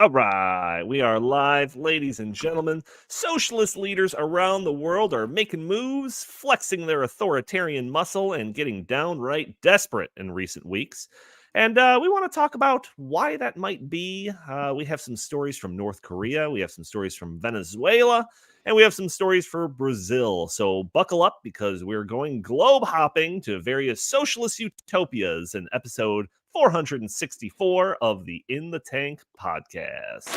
All right, we are live, ladies and gentlemen. Socialist leaders around the world are making moves, flexing their authoritarian muscle, and getting downright desperate in recent weeks. And we want to talk about why that might be. We have some stories from North Korea, we have some stories from Venezuela, and we have some stories for Brazil. So buckle up because we're going globe hopping to various socialist utopias in episode 464 of the In the Tank podcast.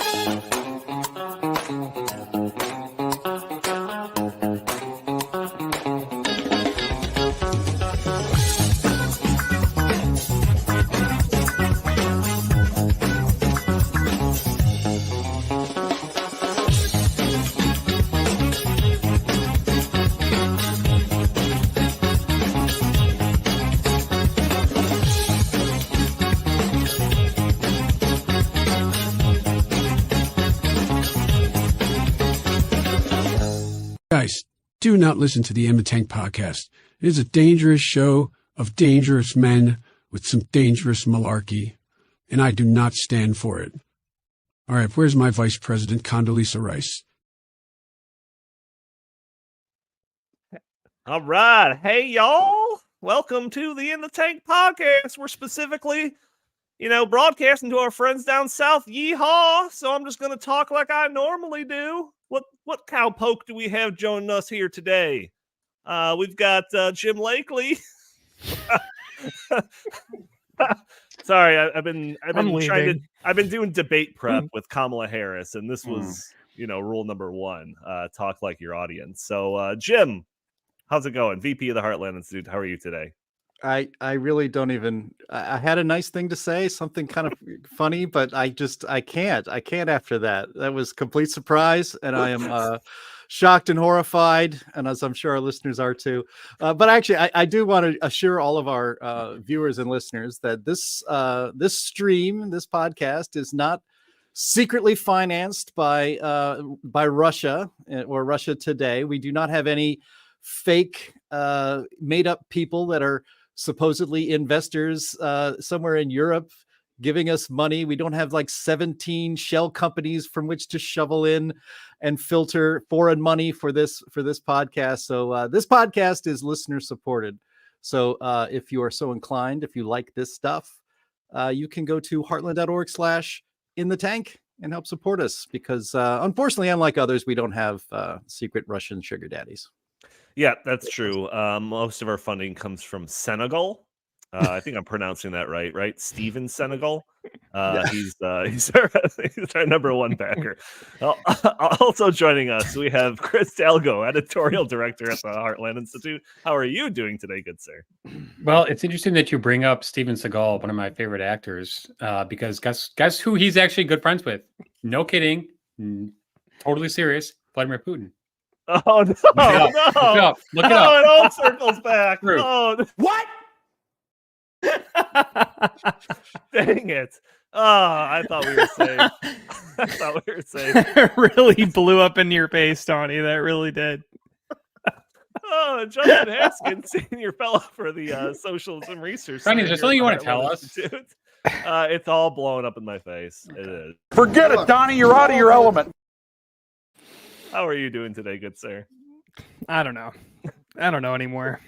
Guys, do not listen to the In the Tank podcast. It is a dangerous show of dangerous men with some dangerous malarkey, and I do not stand for it. All right, where's my Vice President, Condoleezza Rice? All right. Hey, y'all. Welcome to the In the Tank podcast. We're specifically, broadcasting to our friends down south. Yeehaw. So I'm just going to talk like I normally do. What cowpoke do we have joining us here today? We've got Jim Lakely. Sorry, I've been doing debate prep with Kamala Harris, and this was rule number one. Talk like your audience. So Jim, how's it going? VP of the Heartland Institute. How are you today? I really don't even. I had a nice thing to say, something kind of funny, but I can't after that. That was complete surprise, and I am shocked and horrified, and as I'm sure our listeners are too. But actually, I do want to assure all of our viewers and listeners that this podcast, is not secretly financed by Russia or Russia Today. We do not have any fake made up people that are supposedly investors somewhere in Europe giving us money. We don't have like 17 shell companies from which to shovel in and filter foreign money for this podcast. So this podcast is listener supported. So if you are so inclined, if you like this stuff, you can go to heartland.org/inthetank and help support us because unfortunately, unlike others, we don't have secret Russian sugar daddies. Yeah, that's true. Most of our funding comes from Senegal. I think I'm pronouncing that right? Steven Senegal. He's our number one backer. Also joining us, we have Chris Dalgo, editorial director at the Heartland Institute. How are you doing today, good sir? Well, it's interesting that you bring up Steven Seagal, one of my favorite actors, because guess who he's actually good friends with? No kidding, totally serious. Vladimir Putin. Oh no! Look it up. It all circles back. True. Oh, what? Dang it! I thought we were safe. It really blew up into your face, Tony. That really did. Oh, Justin Haskins, senior fellow for the Socialism Research. Tony, is there something you want to tell us? It's all blowing up in my face. It is. Forget it, Donnie. You're out of your element. How are you doing today, good sir? I don't know anymore.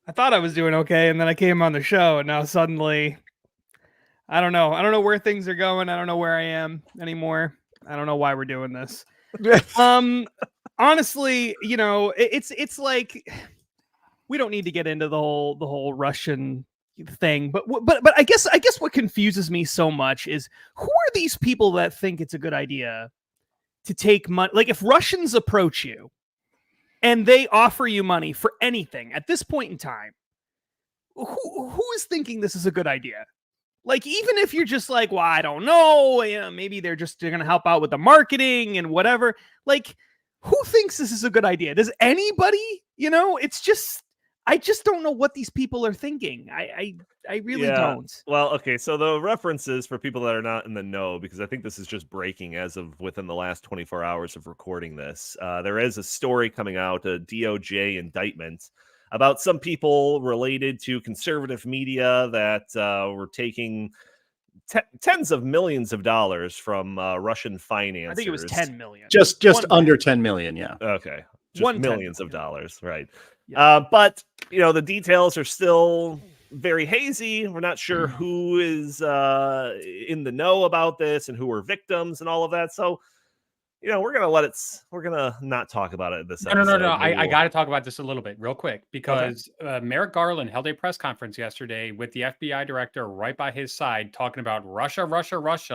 I thought I was doing okay, and then I came on the show, and now suddenly, I don't know where things are going. I don't know where I am anymore. I don't know why we're doing this. Honestly, it's like we don't need to get into the whole Russian thing, but I guess what confuses me so much is who are these people that think it's a good idea to take money? Like if Russians approach you and they offer you money for anything at this point in time, who is thinking this is a good idea? Like, even if you're just like, well, I don't know, maybe they're going to help out with the marketing and whatever. Like, who thinks this is a good idea? Does anybody? It's just, I just don't know what these people are thinking. I really don't. Well, okay. So the references for people that are not in the know, because I think this is just breaking as of within the last 24 hours of recording this. There is a story coming out, a DOJ indictment about some people related to conservative media that were taking tens of millions of dollars from Russian financiers. I think it was 10 million. Just One under million. 10 million. Yeah. Okay, just One 10 millions of million. dollars, right? Yeah. But the details are still very hazy. We're not sure who is in the know about this and who were victims and all of that. So, we're gonna not talk about it this episode. No. Maybe I got to talk about this a little bit real quick because Merrick Garland held a press conference yesterday with the FBI director right by his side talking about Russia,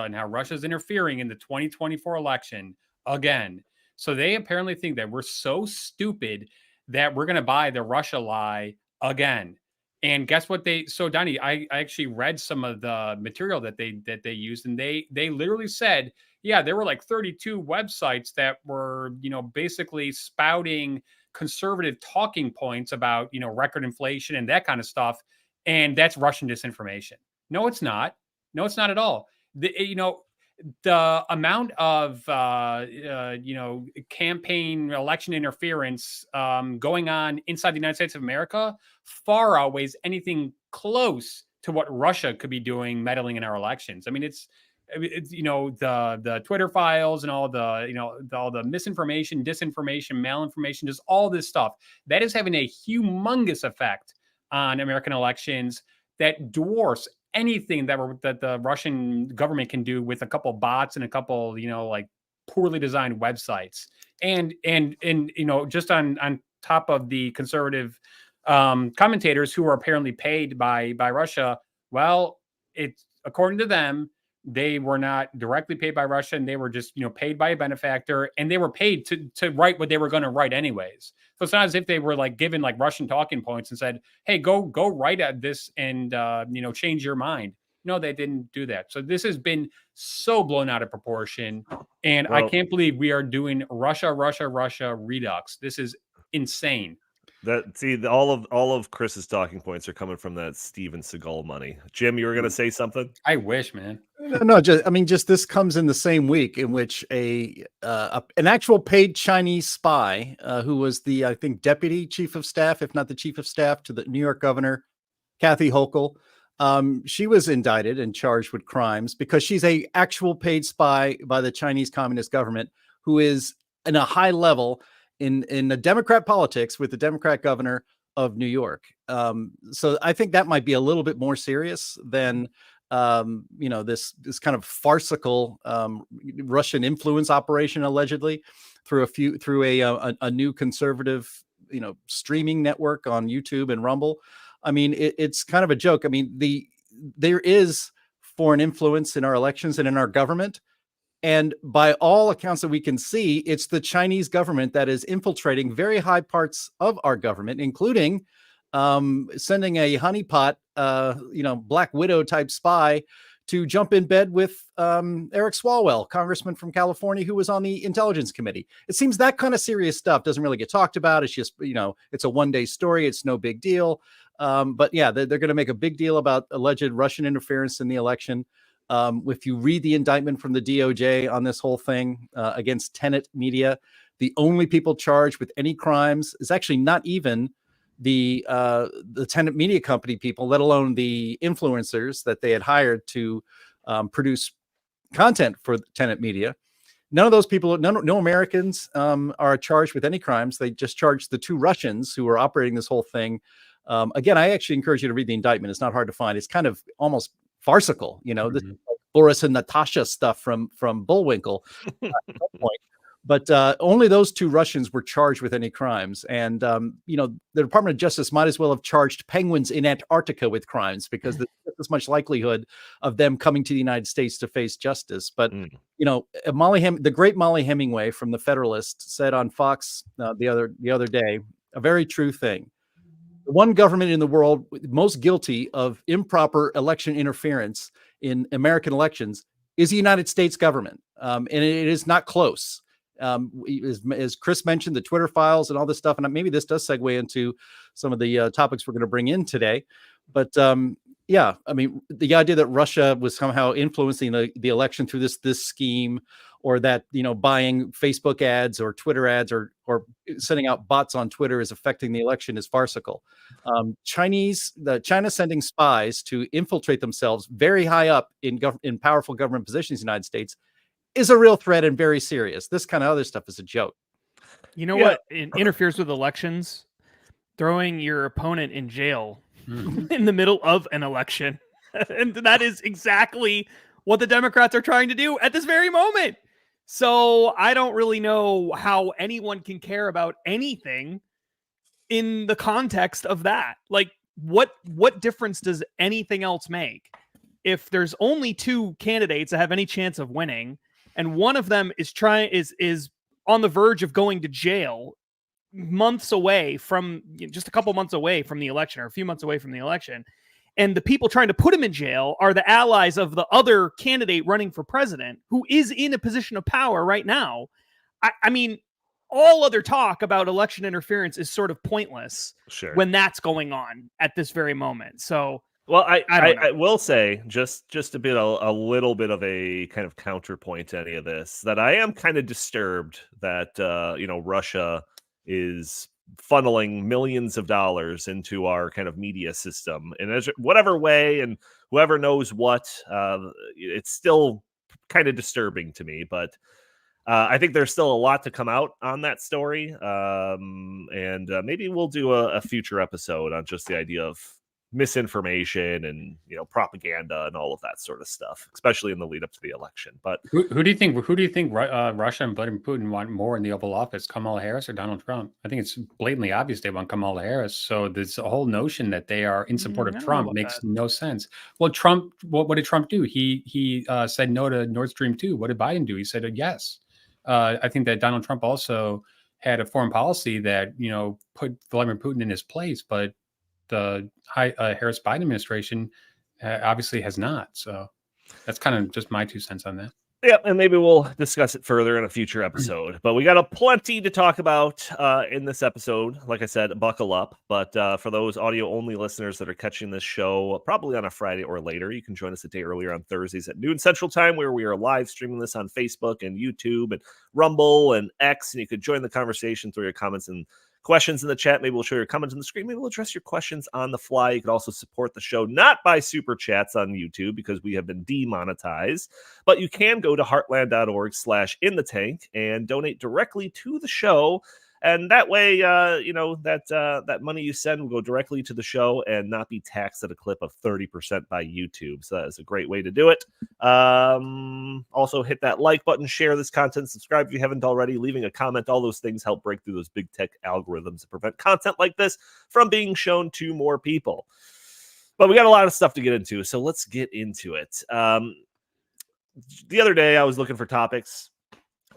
and how Russia's interfering in the 2024 election again. So they apparently think that we're so stupid that we're going to buy the Russia lie again. And guess what so Donnie, I actually read some of the material that they used, and they literally said, yeah, there were like 32 websites that were, basically spouting conservative talking points about, record inflation and that kind of stuff. And that's Russian disinformation. No, it's not. No, it's not at all. The amount of, campaign election interference going on inside the United States of America far outweighs anything close to what Russia could be doing meddling in our elections. I mean, it's the Twitter files and all the misinformation, disinformation, malinformation, just all this stuff that is having a humongous effect on American elections that dwarfs anything that the Russian government can do with a couple bots and a couple poorly designed websites and just on top of the conservative commentators who are apparently paid by Russia. Well, it's according to them, they were not directly paid by Russia, and they were just, paid by a benefactor, and they were paid to write what they were going to write anyways. So it's not as if they were given Russian talking points and said, hey, go write at this and, change your mind. No, they didn't do that. So this has been so blown out of proportion. And I can't believe we are doing Russia redux. This is insane. All of Chris's talking points are coming from that Steven Seagal money. Jim, you were going to say something? I wish, man. No, just this comes in the same week in which an actual paid Chinese spy who was the, I think, deputy chief of staff, if not the chief of staff to the New York governor, Kathy Hochul. She was indicted and charged with crimes because she's a actual paid spy by the Chinese Communist government who is in a high level in the Democrat politics with the Democrat governor of New York. So I think that might be a little bit more serious than, this kind of farcical Russian influence operation allegedly through a new conservative, streaming network on YouTube and Rumble. I mean, it's kind of a joke. I mean, there is foreign influence in our elections and in our government. And by all accounts that we can see, it's the Chinese government that is infiltrating very high parts of our government, including sending a honeypot, Black Widow type spy to jump in bed with Eric Swalwell, congressman from California, who was on the Intelligence Committee. It seems that kind of serious stuff doesn't really get talked about. It's just, it's a one-day story. It's no big deal. But yeah, they're going to make a big deal about alleged Russian interference in the election. If you read the indictment from the DOJ on this whole thing against Tenet Media, the only people charged with any crimes is actually not even the Tenet Media Company people, let alone the influencers that they had hired to produce content for Tenet Media. None of those people, no Americans are charged with any crimes. They just charged the two Russians who were operating this whole thing. Again, I actually encourage you to read the indictment. It's not hard to find. It's kind of almost farcical, this is like Boris and Natasha stuff from Bullwinkle at some point. But only those two Russians were charged with any crimes. And, the Department of Justice might as well have charged penguins in Antarctica with crimes because there's as much likelihood of them coming to the United States to face justice. But, the great Molly Hemingway from The Federalist said on Fox the other day, a very true thing. The one government in the world most guilty of improper election interference in American elections is the United States government. And it is not close. As Chris mentioned, the Twitter files and all this stuff, and maybe this does segue into some of the topics we're going to bring in today. But the idea that Russia was somehow influencing the election through this scheme, or that, buying Facebook ads or Twitter ads or sending out bots on Twitter is affecting the election is farcical. China sending spies to infiltrate themselves very high up in powerful government positions in the United States is a real threat and very serious. This kind of other stuff is a joke. You know what interferes with elections? Throwing your opponent in jail in the middle of an election. And that is exactly what the Democrats are trying to do at this very moment. So I don't really know how anyone can care about anything in the context of that. Like, what difference does anything else make? If there's only two candidates that have any chance of winning, and one of them is on the verge of going to jail months away from, just a couple months away from the election, or a few months away from the election, and the people trying to put him in jail are the allies of the other candidate running for president, who is in a position of power right now. I mean, all other talk about election interference is sort of pointless when that's going on at this very moment. So, well, I will say just a little bit of a kind of counterpoint to any of this, that I am kind of disturbed that Russia is funneling millions of dollars into our kind of media system in whatever way, and whoever knows what. It's still kind of disturbing to me, but I think there's still a lot to come out on that story, and maybe we'll do a future episode on just the idea of misinformation and propaganda and all of that sort of stuff, especially in the lead up to the election. But who do you think Russia and Vladimir Putin want more in the Oval Office, Kamala Harris or Donald Trump? I think it's blatantly obvious they want Kamala Harris. So this whole notion that they are in support of Trump makes no sense. Well, Trump, what did Trump do? He said no to Nord Stream 2. What did Biden do? He said yes. I think that Donald Trump also had a foreign policy that put Vladimir Putin in his place, but the Harris-Biden administration obviously has not. So that's kind of just my 2 cents on that. Yeah, and maybe we'll discuss it further in a future episode. But we got a plenty to talk about in this episode. Like I said, buckle up. But for those audio-only listeners that are catching this show probably on a Friday or later, you can join us a day earlier on Thursdays at noon Central Time, where we are live streaming this on Facebook and YouTube and Rumble and X. And you could join the conversation through your comments and questions in the chat. Maybe we'll show your comments on the screen. Maybe we'll address your questions on the fly. You can also support the show, not by super chats on YouTube, because we have been demonetized, but you can go to heartland.org/inthetank and donate directly to the show. And that way, that money you send will go directly to the show and not be taxed at a clip of 30% by YouTube. So that is a great way to do it. Also, hit that like button, share this content, subscribe if you haven't already, leaving a comment. All those things help break through those big tech algorithms to prevent content like this from being shown to more people. But we got a lot of stuff to get into, so let's get into it. The other day, I was looking for topics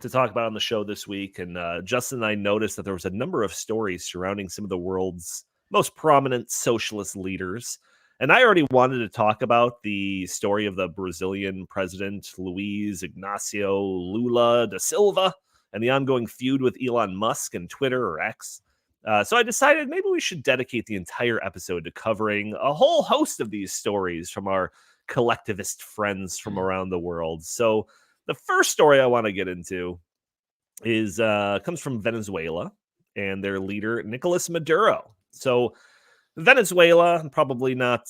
to talk about on the show this week, and Justin and I noticed that there was a number of stories surrounding some of the world's most prominent socialist leaders. And I already wanted to talk about the story of the Brazilian president, Luiz Ignacio Lula da Silva, and the ongoing feud with Elon Musk and Twitter, or X. So I decided maybe we should dedicate the entire episode to covering a whole host of these stories from our collectivist friends from around the world. So the first story I want to get into is comes from Venezuela and their leader, Nicolas Maduro. So Venezuela, probably not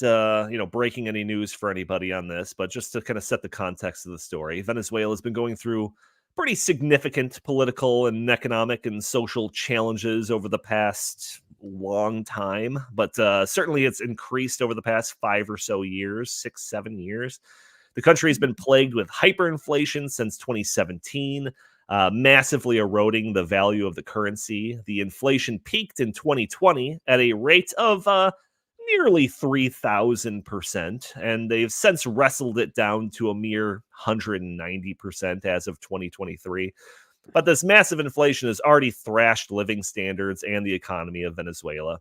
breaking any news for anybody on this, but just to kind of set the context of the story, Venezuela has been going through pretty significant political and economic and social challenges over the past long time, but certainly it's increased over the past 5 or so years, 6, 7 years. The country has been plagued with hyperinflation since 2017, massively eroding the value of the currency. The inflation peaked in 2020 at a rate of nearly 3,000%, and they've since wrestled it down to a mere 190% as of 2023. But this massive inflation has already thrashed living standards and the economy of Venezuela.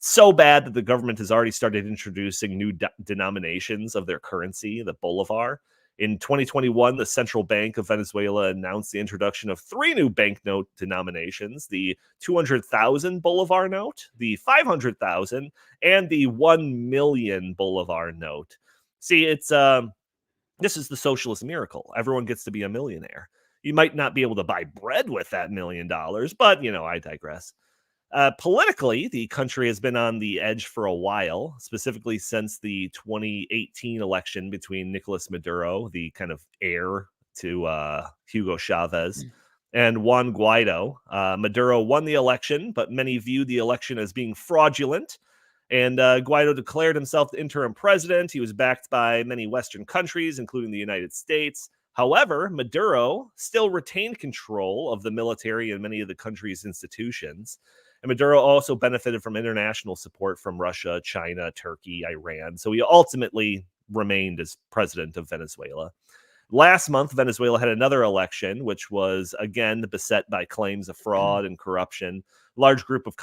So bad that the government has already started introducing new denominations of their currency, the bolivar. In 2021, the Central Bank of Venezuela announced the introduction of 3 new banknote denominations: the 200,000 bolivar note, the 500,000, and the 1 million bolivar note. See, it's this is the socialist miracle. Everyone gets to be a millionaire. You might not be able to buy bread with that $1 million, but, I digress. Politically, the country has been on the edge for a while, specifically since the 2018 election between Nicolas Maduro, the kind of heir to Hugo Chavez, and Juan Guaido. Maduro won the election, but many viewed the election as being fraudulent. And Guaido declared himself the interim president. He was backed by many Western countries, including the United States. However, Maduro still retained control of the military and many of the country's institutions. And Maduro also benefited from international support from Russia, China, Turkey, Iran. So he ultimately remained as president of Venezuela. Last month, Venezuela had another election, which was again beset by claims of fraud and corruption. A large group of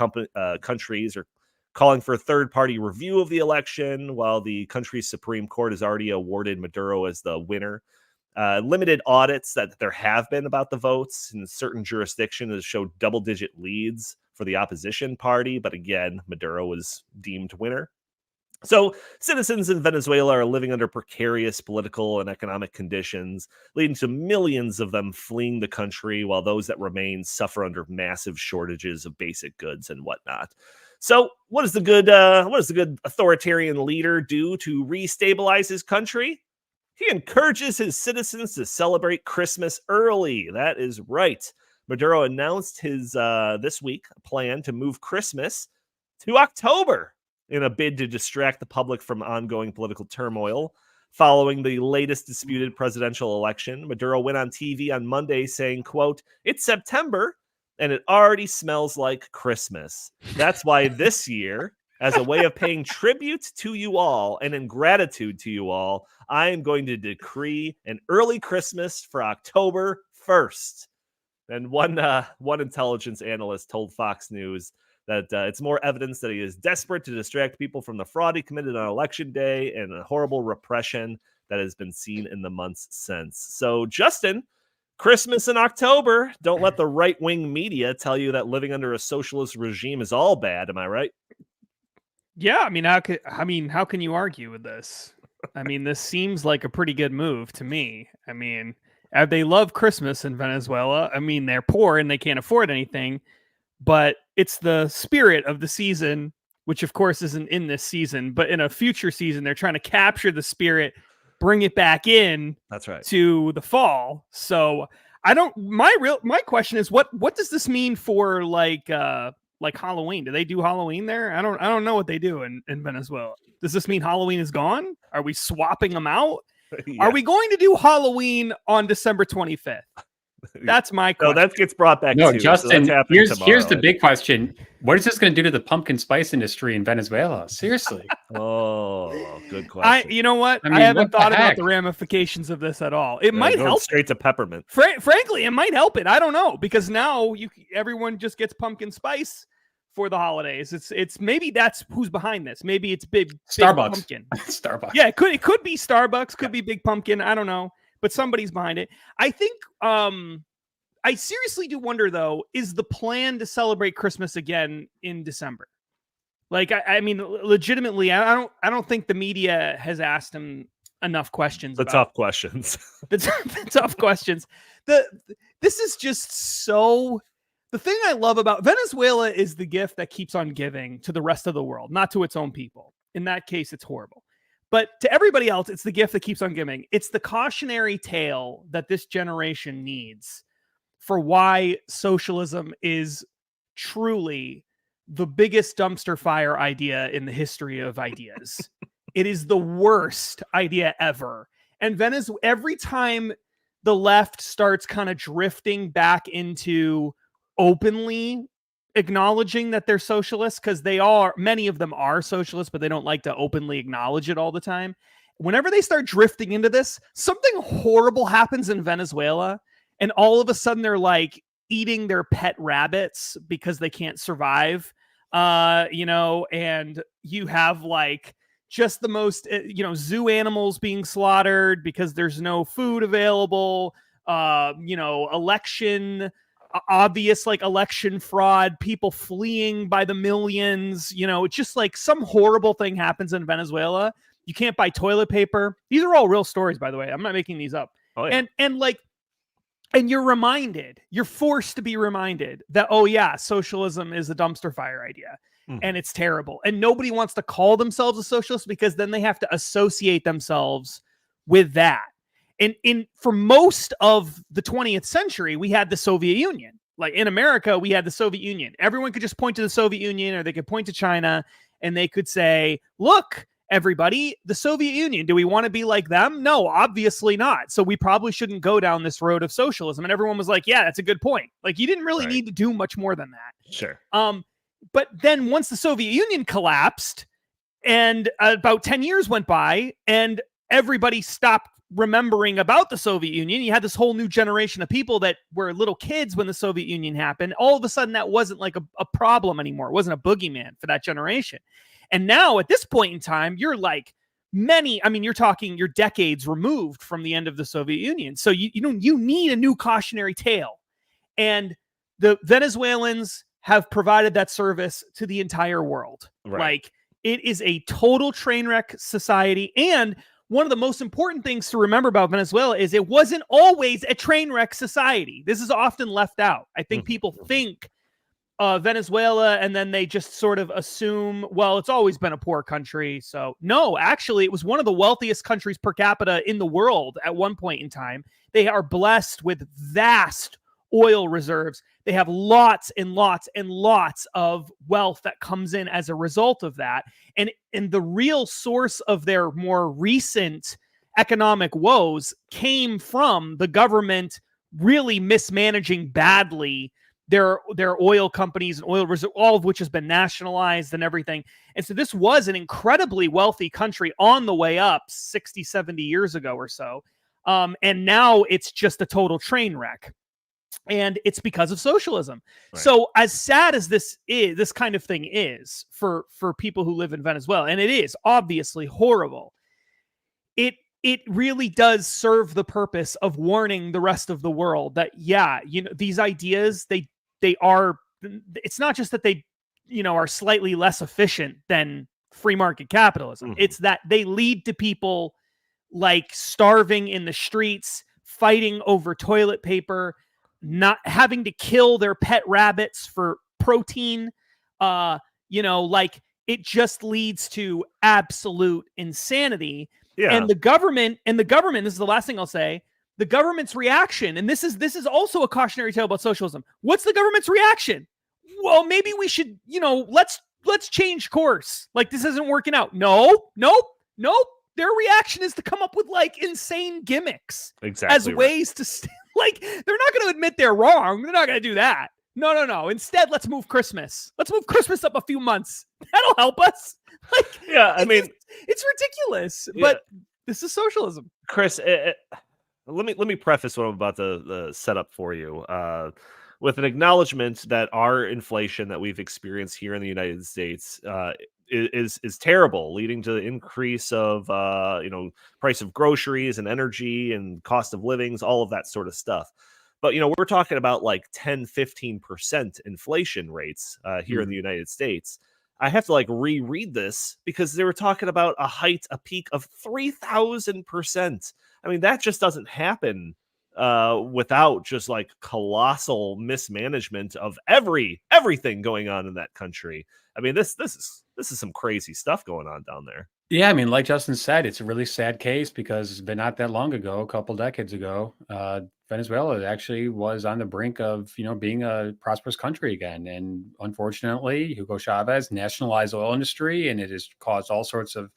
countries are calling for a third-party review of the election, while the country's Supreme Court has already awarded Maduro as the winner. Limited audits that there have been about the votes in certain jurisdictions has showed double-digit leads for the opposition party, but again, Maduro was deemed winner. So citizens in Venezuela are living under precarious political and economic conditions, leading to millions of them fleeing the country, while those that remain suffer under massive shortages of basic goods and whatnot. So what does the good authoritarian leader do to restabilize his country? He encourages his citizens to celebrate Christmas early. That is right. Maduro announced his this week plan to move Christmas to October in a bid to distract the public from ongoing political turmoil. Following the latest disputed presidential election, Maduro went on TV on Monday saying, quote, "It's September and it already smells like Christmas. That's why this year, as a way of paying tribute to you all and in gratitude to you all, I am going to decree an early Christmas for October 1st. And one intelligence analyst told Fox News that it's more evidence that he is desperate to distract people from the fraud he committed on Election Day and the horrible repression that has been seen in the months since. So, Justin, Christmas in October. Don't let the right-wing media tell you that living under a socialist regime is all bad. Am I right? Yeah, how can you argue with this? I mean, this seems like a pretty good move to me. I mean, they love Christmas in Venezuela. I mean, they're poor and they can't afford anything, but it's the spirit of the season, which of course isn't in this season, but in a future season, they're trying to capture the spirit, bring it back in. That's right. To the fall. So my question is, what does this mean for like Halloween? Do they do Halloween there? I don't know what they do in Venezuela. Does this mean Halloween is gone? Are we swapping them out? Yeah. Are we going to do Halloween on December 25th? That's my question. No, that gets brought back. No, too, Justin, so here's the big question. What is this going to do to the pumpkin spice industry in Venezuela? Seriously. Oh, good question. You know what? I haven't thought about the ramifications of this at all. It might help. Straight to peppermint. Frankly, it might help it. I don't know, because now everyone just gets pumpkin spice for the holidays. It's maybe that's who's behind this. Maybe it's big Starbucks. Pumpkin. Starbucks. Yeah, it could be Starbucks, could be Big Pumpkin. I don't know, but somebody's behind it. I think I seriously do wonder, though, is the plan to celebrate Christmas again in December? Like, I mean, legitimately, I don't think the media has asked him enough questions. Tough questions. The tough questions. This is just so. The thing I love about Venezuela is the gift that keeps on giving to the rest of the world, not to its own people. In that case, it's horrible. But to everybody else, it's the gift that keeps on giving. It's the cautionary tale that this generation needs for why socialism is truly the biggest dumpster fire idea in the history of ideas. It is the worst idea ever. And Venezuela, every time the left starts kind of drifting back into openly acknowledging that they're socialists, because many of them are socialists, but they don't like to openly acknowledge it all the time. Whenever they start drifting into this, something horrible happens in Venezuela. And all of a sudden they're like eating their pet rabbits because they can't survive, and you have like just the most, zoo animals being slaughtered because there's no food available, obvious like election fraud, people fleeing by the millions, it's just like some horrible thing happens in Venezuela. You can't buy toilet paper. These are all real stories, by the way. I'm not making these up. Oh, yeah. And like, And you're forced to be reminded that, oh yeah, socialism is a dumpster fire idea and it's terrible. And nobody wants to call themselves a socialist because then they have to associate themselves with that. And for most of the 20th century, we had the Soviet Union. Like in America, we had the Soviet Union. Everyone could just point to the Soviet Union, or they could point to China and they could say, look, everybody, the Soviet Union, do we want to be like them? No, obviously not. So we probably shouldn't go down this road of socialism. And everyone was like, yeah, that's a good point. Like you didn't really need to do much more than that. Sure. But then once the Soviet Union collapsed and about 10 years went by and everybody stopped remembering about the Soviet Union, you had this whole new generation of people that were little kids when the Soviet Union happened. All of a sudden that wasn't like a problem anymore. It wasn't a boogeyman for that generation. And now at this point in time, you're like you're talking, you're decades removed from the end of the Soviet Union. So you need a new cautionary tale. And the Venezuelans have provided that service to the entire world. Right. Like it is a total train wreck society. And one of the most important things to remember about Venezuela is it wasn't always a train wreck society. This is often left out. I think people think Venezuela and then they just sort of assume, well, it's always been a poor country. So no, actually, it was one of the wealthiest countries per capita in the world at one point in time. They are blessed with vast oil reserves. They have lots and lots and lots of wealth that comes in as a result of that. And the real source of their more recent economic woes came from the government really mismanaging badly their oil companies and oil reserves, all of which has been nationalized and everything. And so this was an incredibly wealthy country on the way up 60, 70 years ago or so. And now it's just a total train wreck. And it's because of socialism. Right. So as sad as this kind of thing is for people who live in Venezuela, and it is obviously horrible, it really does serve the purpose of warning the rest of the world that, yeah, these ideas, they are, it's not just that they, are slightly less efficient than free market capitalism. It's that they lead to people like starving in the streets, fighting over toilet paper, not having to kill their pet rabbits for protein. Like it just leads to absolute insanity. Yeah. And the government, this is the last thing I'll say, the government's reaction, and this is also a cautionary tale about socialism. What's the government's reaction? Well, maybe we should, let's change course. Like this isn't working out. Nope. Their reaction is to come up with like insane gimmicks as ways to like, they're not going to admit they're wrong. They're not going to do that. No. Instead, let's move Christmas. Let's move Christmas up a few months. That'll help us. Like, yeah, I mean, it's ridiculous, but this is socialism. Chris, let me preface what I'm about to set up for you with an acknowledgement that our inflation that we've experienced here in the United States is terrible, leading to the increase of price of groceries and energy and cost of livings, all of that sort of stuff. But we're talking about like 10-15% inflation rates here in the United States. I have to like reread this because they were talking about a peak of 3,000%. I mean, that just doesn't happen without just like colossal mismanagement of everything going on in that country. I mean, this is some crazy stuff going on down there. Yeah, I mean, like Justin said, it's a really sad case because not that long ago, a couple decades ago, Venezuela actually was on the brink of, being a prosperous country again. And unfortunately, Hugo Chavez nationalized the oil industry, and it has caused all sorts of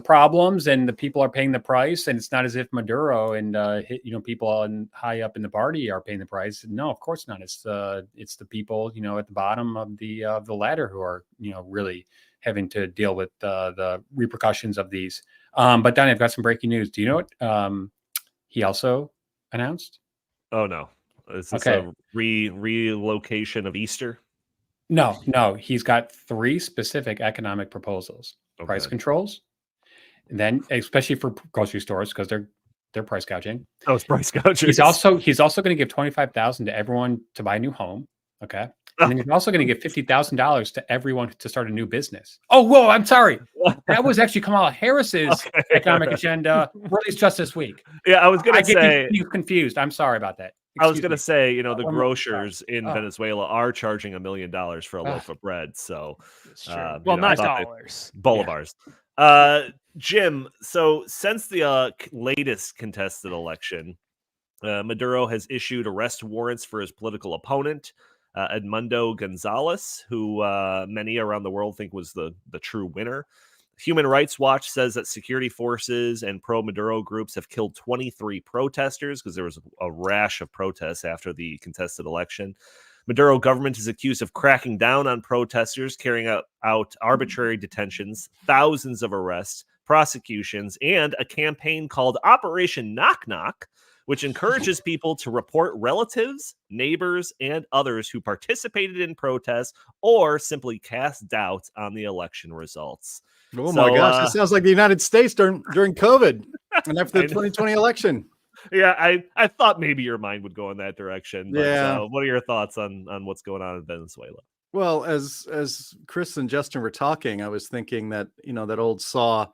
problems, and the people are paying the price. And it's not as if Maduro and people high up in the party are paying the price. No, of course not. It's the people at the bottom of the ladder who are really having to deal with the repercussions of these. But Donnie, I've got some breaking news. Do you know what he also announced? Oh no, is this a relocation of Easter? No, he's got 3 specific economic proposals. Okay. Price controls, and then especially for grocery stores because they're price gouging. Oh, it's price gouging. He's also going to give $25,000 to everyone to buy a new home. Okay, And then he's also going to give $50,000 to everyone to start a new business. Oh, whoa, I'm sorry. That was actually Kamala Harris's economic agenda released just this week. Yeah, I was going to say. You confused. I'm sorry about that. I was Excuse going me. to say, you know, the One more- grocers in Venezuela are charging $1 million for a loaf of bread. So, It's true. you Well, know, I not thought dollars. bolivars. Jim, so since the latest contested election, Maduro has issued arrest warrants for his political opponent, Edmundo Gonzalez, who many around the world think was the true winner. Human Rights Watch says that security forces and pro-Maduro groups have killed 23 protesters because there was a rash of protests after the contested election. Maduro government is accused of cracking down on protesters, carrying out arbitrary detentions, thousands of arrests, prosecutions, and a campaign called Operation Knock Knock, which encourages people to report relatives, neighbors, and others who participated in protests or simply cast doubt on the election results. Oh my gosh, this sounds like the United States during COVID and after the I know. 2020 election. Yeah, I thought maybe your mind would go in that direction. But, Yeah. what are your thoughts on what's going on in Venezuela? Well, as Chris and Justin were talking, I was thinking that, you know, that old saw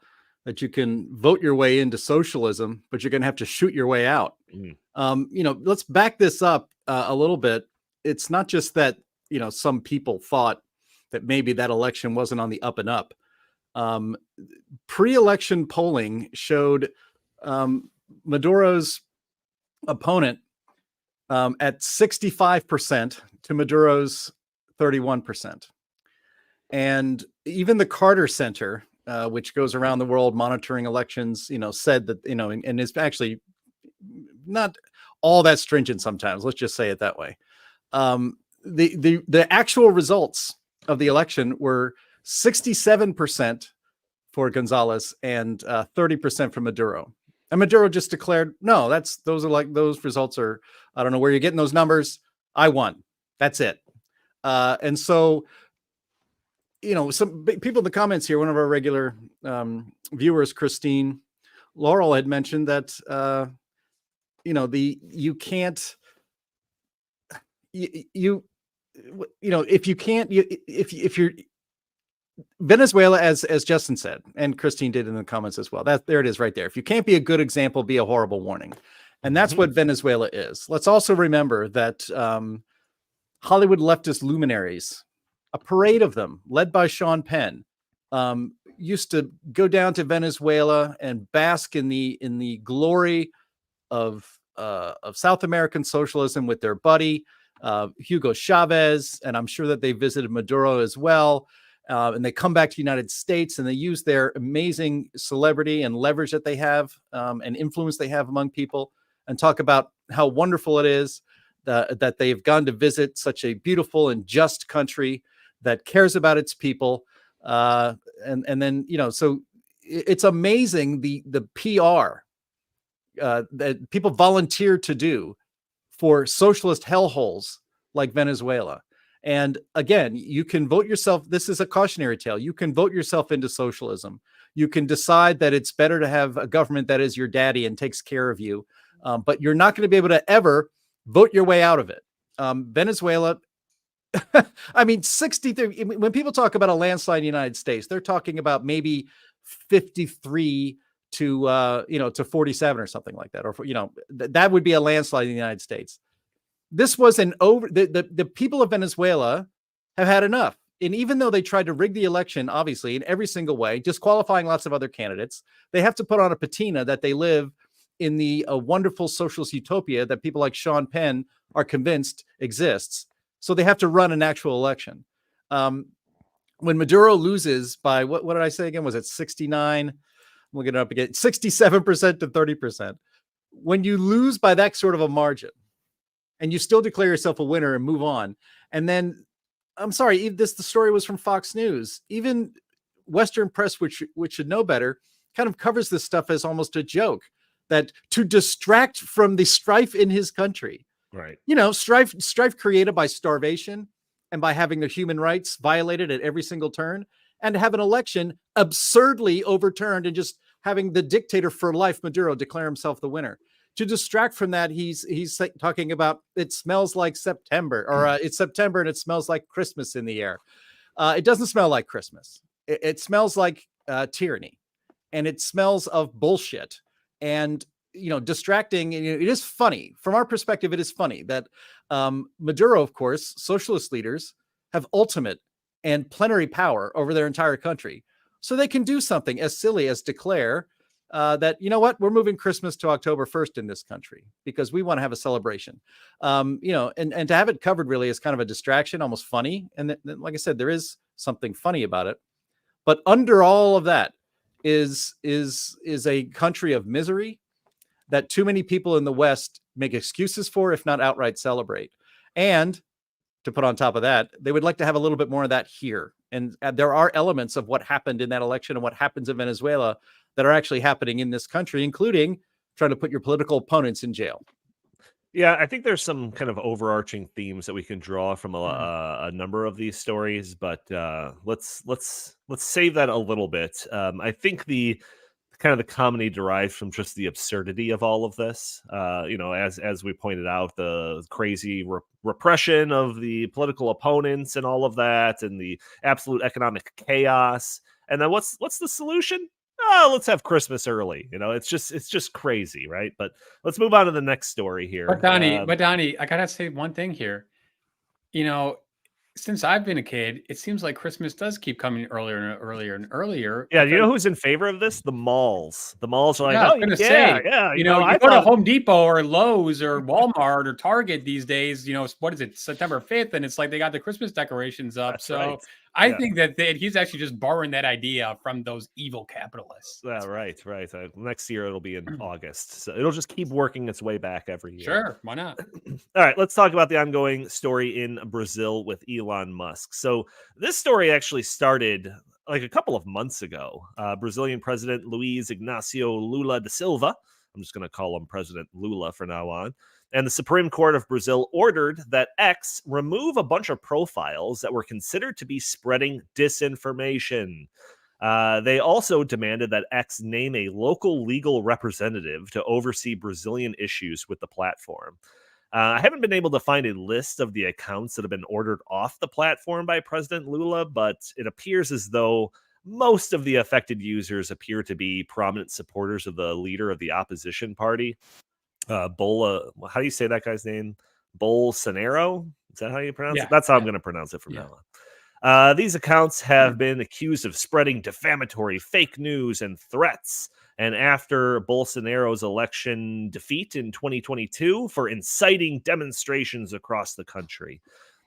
that you can vote your way into socialism, but you're going to have to shoot your way out. Mm. You know, let's back this up a little bit. It's not just that, you know, some people thought that maybe that election wasn't on the up and up. Pre-election polling showed Maduro's opponent at 65% to Maduro's 31%. And even the Carter Center, which goes around the world monitoring elections, you know, said that, you know, and is actually not all that stringent sometimes. Let's just say it that way. The actual results of the election were 67% for Gonzalez and 30% for Maduro. And Maduro just declared, no, those results are, I don't know where you're getting those numbers. I won. That's it. And so, you know, some people in the comments here, one of our regular viewers, Christine Laurel, had mentioned that, you know, you can't, you know, if you can't, if you're Venezuela, as Justin said, and Christine did in the comments as well, there it is right there. If you can't be a good example, be a horrible warning. And that's what Venezuela is. Let's also remember that Hollywood leftist luminaries, a parade of them led by Sean Penn, used to go down to Venezuela and bask in the glory of South American socialism with their buddy Hugo Chavez, and I'm sure that they visited Maduro as well. And they come back to the United States and they use their amazing celebrity and leverage that they have and influence they have among people and talk about how wonderful it is that they've gone to visit such a beautiful and just country that cares about its people. And then, you know, so it's amazing the PR that people volunteer to do for socialist hellholes like Venezuela. And again, you can vote yourself. This is a cautionary tale. You can vote yourself into socialism. You can decide that it's better to have a government that is your daddy and takes care of you. But you're not going to be able to ever vote your way out of it. Venezuela, I mean, 63, when people talk about a landslide in the United States, they're talking about maybe 53 to, you know, to 47 or something like that. Or, you know, that would be a landslide in the United States. This was the people of Venezuela have had enough. And even though they tried to rig the election, obviously, in every single way, disqualifying lots of other candidates, they have to put on a patina that they live in the wonderful socialist utopia that people like Sean Penn are convinced exists. So they have to run an actual election. When Maduro loses by, what did I say again? Was it 69? I'm looking it up again. 67% to 30%. When you lose by that sort of a margin, and you still declare yourself a winner and move on. And then, I'm sorry, the story was from Fox News. Even Western press, which should know better, kind of covers this stuff as almost a joke, that to distract from the strife in his country, Right. You know, strife created by starvation and by having their human rights violated at every single turn, and to have an election absurdly overturned and just having the dictator for life, Maduro, declare himself the winner. to distract from that, he's talking about it smells like September, or it's September and it smells like Christmas in the air. It doesn't smell like Christmas. It smells like tyranny, and it smells of bullshit. And distracting. And it is funny from our perspective. It is funny that Maduro, of course, socialist leaders have ultimate and plenary power over their entire country, so they can do something as silly as declare that, we're moving Christmas to October 1st in this country because we want to have a celebration. And to have it covered really is kind of a distraction, almost funny. And like I said, there is something funny about it. But under all of that is a country of misery that too many people in the West make excuses for, if not outright celebrate. And to put on top of that, they would like to have a little bit more of that here. And there are elements of what happened in that election and what happens in Venezuela that are actually happening in this country, including trying to put your political opponents in jail. Yeah, I think there's some kind of overarching themes that we can draw from a number of these stories, but let's save that a little bit. I think the comedy derives from just the absurdity of all of this. As we pointed out, the crazy repression of the political opponents and all of that, and the absolute economic chaos. And then what's the solution? Oh, let's have Christmas early. It's just crazy, right? But let's move on to the next story here. But Donnie, I gotta say one thing here. Since I've been a kid, it seems like Christmas does keep coming earlier and earlier and earlier. Yeah, do you know who's in favor of this? The malls. The malls are like, I was gonna say, yeah. you go to Home Depot or Lowe's or Walmart or Target these days. What is it, September 5th, and it's like they got the Christmas decorations up. That's so right. I think that he's actually just borrowing that idea from those evil capitalists. Yeah, right. Next year it'll be in August, so it'll just keep working its way back every year. Sure, why not? All right, let's talk about the ongoing story in Brazil with Elon Musk. So this story actually started like a couple of months ago. Brazilian President Luiz Ignacio Lula da Silva, I'm just going to call him President Lula from now on, and the Supreme Court of Brazil ordered that X remove a bunch of profiles that were considered to be spreading disinformation. They also demanded that X name a local legal representative to oversee Brazilian issues with the platform. I haven't been able to find a list of the accounts that have been ordered off the platform by President Lula, but it appears as though most of the affected users appear to be prominent supporters of the leader of the opposition party. Bola, how do you say that guy's name? Bolsonaro? Is that how you pronounce it? That's how I'm going to pronounce it from now on. These accounts have been accused of spreading defamatory fake news and threats. And after Bolsonaro's election defeat in 2022, for inciting demonstrations across the country.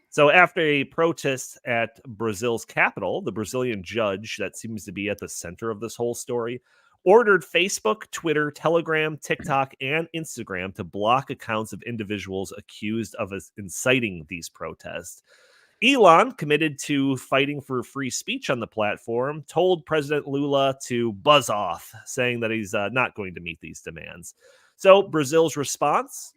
So after a protest at Brazil's capital, the Brazilian judge that seems to be at the center of this whole story ordered Facebook, Twitter, Telegram, TikTok, and Instagram to block accounts of individuals accused of inciting these protests. Elon, committed to fighting for free speech on the platform, told President Lula to buzz off, saying that he's not going to meet these demands. So Brazil's response,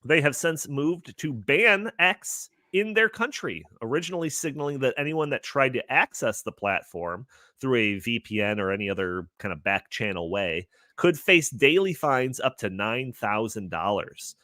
they have since moved to ban X in their country, originally signaling that anyone that tried to access the platform through a VPN or any other kind of back channel way could face daily fines up to $9,000.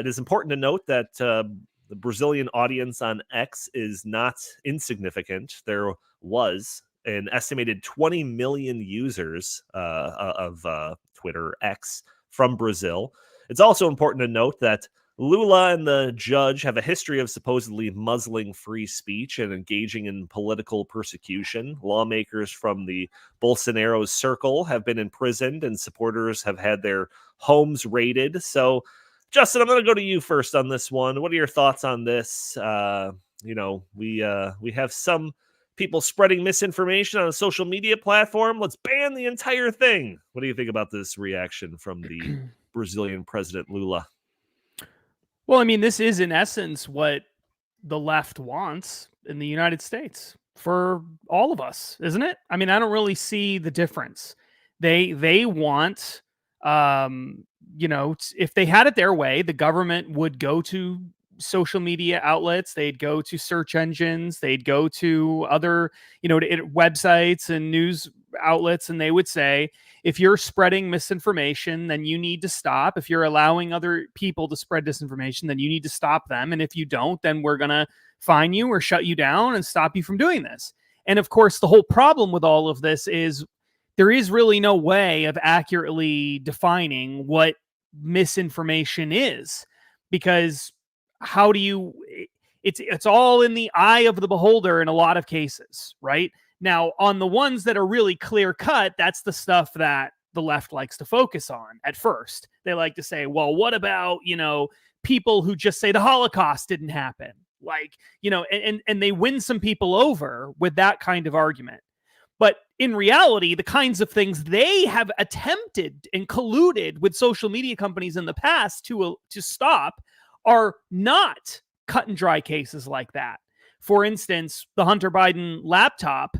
It is important to note that the Brazilian audience on X is not insignificant. There was an estimated 20 million users of Twitter X from Brazil. It's also important to note that Lula and the judge have a history of supposedly muzzling free speech and engaging in political persecution. Lawmakers from the Bolsonaro circle have been imprisoned, and supporters have had their homes raided. So, Justin, I'm going to go to you first on this one. What are your thoughts on this? We have some people spreading misinformation on a social media platform. Let's ban the entire thing. What do you think about this reaction from the Brazilian President Lula? Well, I mean, this is in essence what the left wants in the United States for all of us, isn't it? I mean, I don't really see the difference. They want, if they had it their way, the government would go to social media outlets, they'd go to search engines, they'd go to other, websites and news outlets, and they would say, if you're spreading misinformation, then you need to stop. If you're allowing other people to spread disinformation, then you need to stop them. And if you don't, then we're going to fine you or shut you down and stop you from doing this. And of course, the whole problem with all of this is there is really no way of accurately defining what misinformation is, because how do you, it's all in the eye of the beholder in a lot of cases, right? Now, on the ones that are really clear cut, that's the stuff that the left likes to focus on at first. They like to say, well, what about, people who just say the Holocaust didn't happen? Like, and they win some people over with that kind of argument. But in reality, the kinds of things they have attempted and colluded with social media companies in the past to stop are not cut and dry cases like that. For instance, the Hunter Biden laptop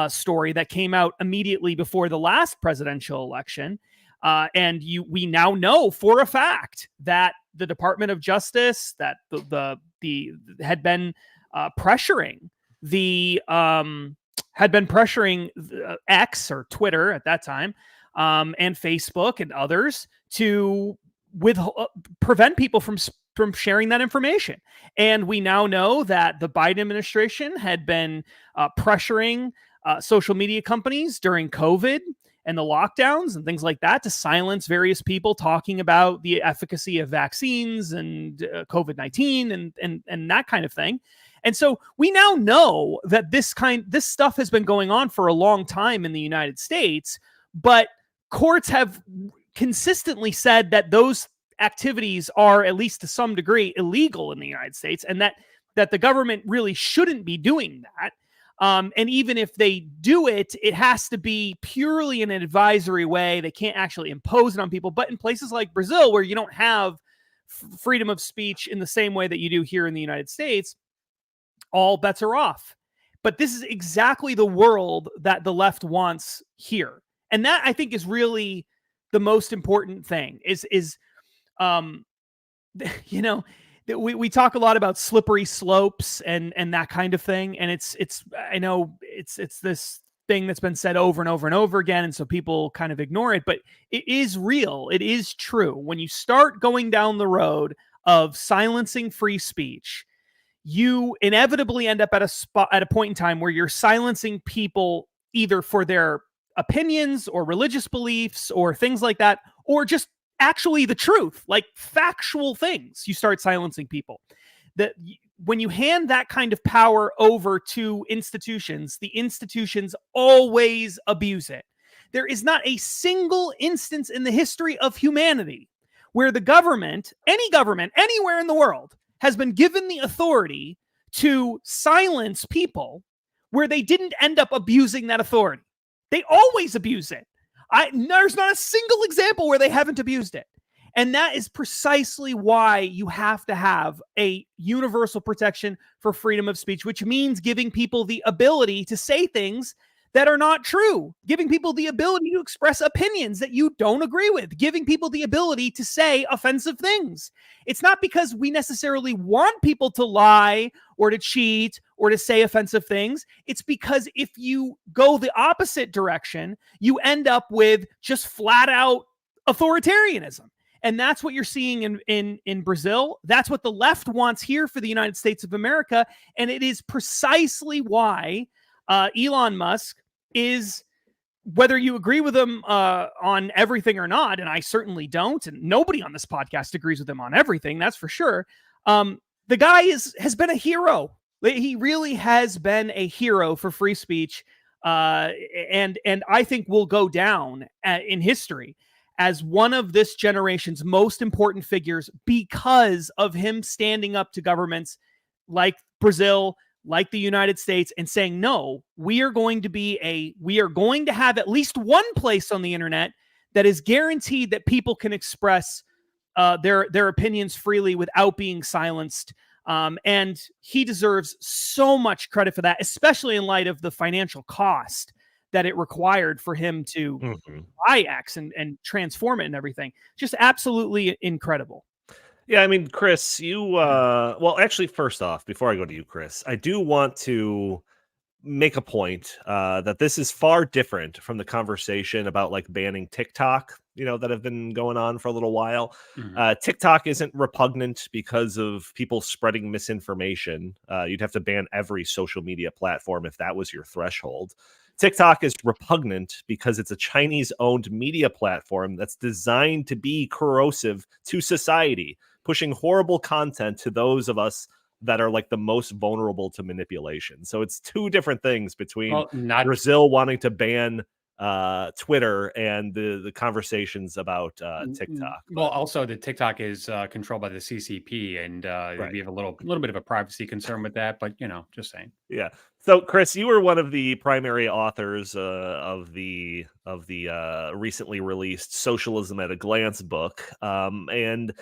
story that came out immediately before the last presidential election. And we now know for a fact that the Department of Justice, that the had been pressuring X or Twitter at that time, and Facebook and others to prevent people from sharing that information. And we now know that the Biden administration had been pressuring social media companies during COVID and the lockdowns and things like that to silence various people talking about the efficacy of vaccines and COVID-19 and that kind of thing. And so we now know that this stuff has been going on for a long time in the United States, but courts have consistently said that those activities are, at least to some degree, illegal in the United States, and that the government really shouldn't be doing that. And even if they do it, it has to be purely in an advisory way. They can't actually impose it on people. But in places like Brazil, where you don't have freedom of speech in the same way that you do here in the United States, all bets are off. But this is exactly the world that the left wants here. And that, I think, is really the most important thing we talk a lot about slippery slopes and that kind of thing. And it's this thing that's been said over and over and over again. And so people kind of ignore it, but it is real. It is true. When you start going down the road of silencing free speech, you inevitably end up at a point in time where you're silencing people either for their opinions or religious beliefs or things like that, or just actually the truth, like factual things. You start silencing people. That when you hand that kind of power over to institutions, the institutions always abuse it. There is not a single instance in the history of humanity where the government, any government, anywhere in the world, has been given the authority to silence people where they didn't end up abusing that authority. They always abuse it. There's not a single example where they haven't abused it. And that is precisely why you have to have a universal protection for freedom of speech, which means giving people the ability to say things that are not true, giving people the ability to express opinions that you don't agree with, giving people the ability to say offensive things. It's not because we necessarily want people to lie or to cheat or to say offensive things. It's because if you go the opposite direction, you end up with just flat out authoritarianism. And that's what you're seeing in Brazil. That's what the left wants here for the United States of America. And it is precisely why Elon Musk is, whether you agree with him on everything or not, and I certainly don't, and nobody on this podcast agrees with him on everything, that's for sure. The guy has been a hero. He really has been a hero for free speech, and I think will go down in history as one of this generation's most important figures because of him standing up to governments like Brazil, like the United States, and saying, no, we are going to have at least one place on the internet that is guaranteed that people can express their opinions freely without being silenced. And he deserves so much credit for that, especially in light of the financial cost that it required for him to buy X and transform it and everything. Just absolutely incredible. Yeah, I mean, Chris, you, well, actually, first off, before I go to you, Chris, I do want to make a point that this is far different from the conversation about like banning TikTok, that have been going on for a little while. TikTok isn't repugnant because of people spreading misinformation. You'd have to ban every social media platform if that was your threshold. TikTok is repugnant because it's a Chinese-owned media platform that's designed to be corrosive to society, pushing horrible content to those of us that are like the most vulnerable to manipulation. So it's two different things between Brazil wanting to ban Twitter and the conversations about TikTok. Well, also the TikTok is controlled by the CCP, and we have a little bit of a privacy concern with that. But just saying. Yeah. So, Chris, you were one of the primary authors of the recently released "Socialism at a Glance" book, and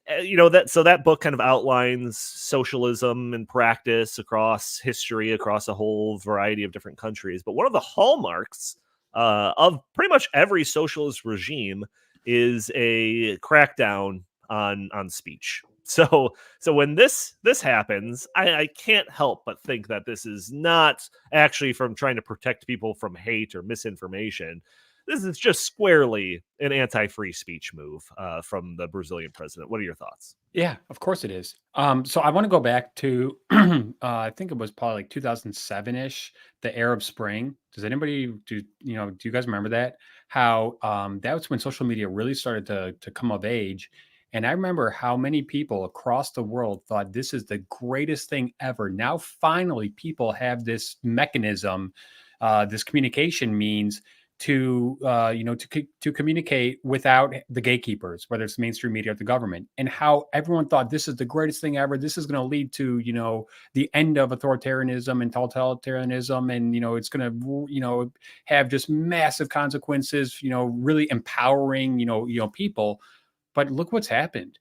that book kind of outlines socialism in practice across history, across a whole variety of different countries. But one of the hallmarks of pretty much every socialist regime is a crackdown on speech. So when this happens, I can't help but think that this is not actually from trying to protect people from hate or misinformation. This is just squarely an anti-free speech move from the Brazilian president. What are your thoughts? Yeah, of course it is. So I want to go back to, I think it was probably like 2007-ish, the Arab Spring. Does anybody, do you guys remember that? How that was when social media really started to come of age. And I remember how many people across the world thought this is the greatest thing ever. Now, finally, people have this mechanism, this communication means to communicate without the gatekeepers, whether it's the mainstream media or the government, and how everyone thought this is the greatest thing ever. This is going to lead to, the end of authoritarianism and totalitarianism. And, it's going to, have just massive consequences, really empowering, people. But look what's happened.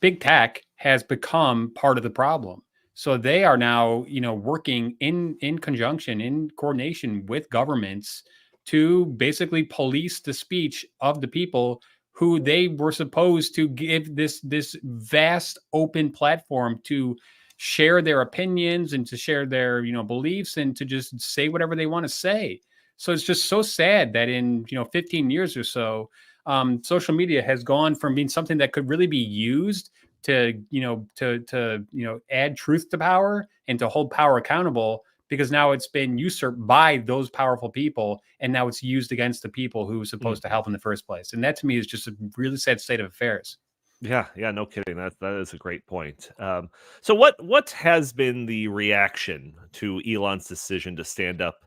Big tech has become part of the problem. So they are now, working in conjunction, in coordination with governments to basically police the speech of the people who they were supposed to give this vast open platform to share their opinions and to share their, beliefs and to just say whatever they want to say. So it's just so sad that in, 15 years or so, social media has gone from being something that could really be used to add truth to power and to hold power accountable, because now it's been usurped by those powerful people, and now it's used against the people who were supposed to help in the first place. And that to me is just a really sad state of affairs. Yeah, no kidding. That is a great point. So what has been the reaction to Elon's decision to stand up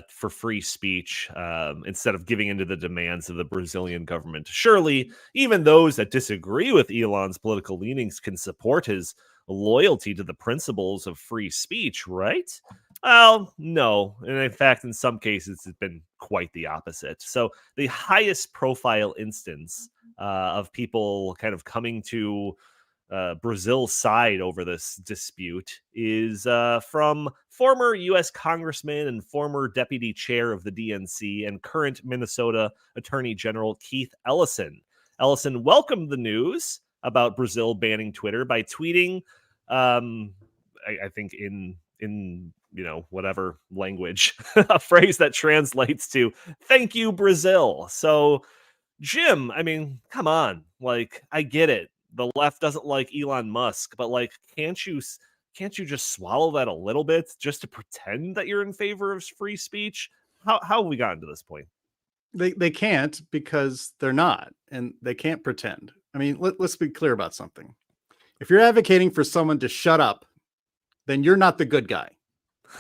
for free speech instead of giving into the demands of the Brazilian government? Surely, even those that disagree with Elon's political leanings can support his loyalty to the principles of free speech, right? Well, no. And in fact, in some cases, it's been quite the opposite. So the highest profile instance of people kind of coming to Brazil's side over this dispute is from former U.S. Congressman and former deputy chair of the DNC and current Minnesota Attorney General Keith Ellison. Ellison welcomed the news about Brazil banning Twitter by tweeting, I think in whatever language, a phrase that translates to "Thank you, Brazil." So, Jim, I mean, come on, like, I get it. The left doesn't like Elon Musk, but like, can't you just swallow that a little bit just to pretend that you're in favor of free speech? How have we gotten to this point? They can't, because they're not, and they can't pretend. I mean, let's be clear about something. If you're advocating for someone to shut up, then you're not the good guy.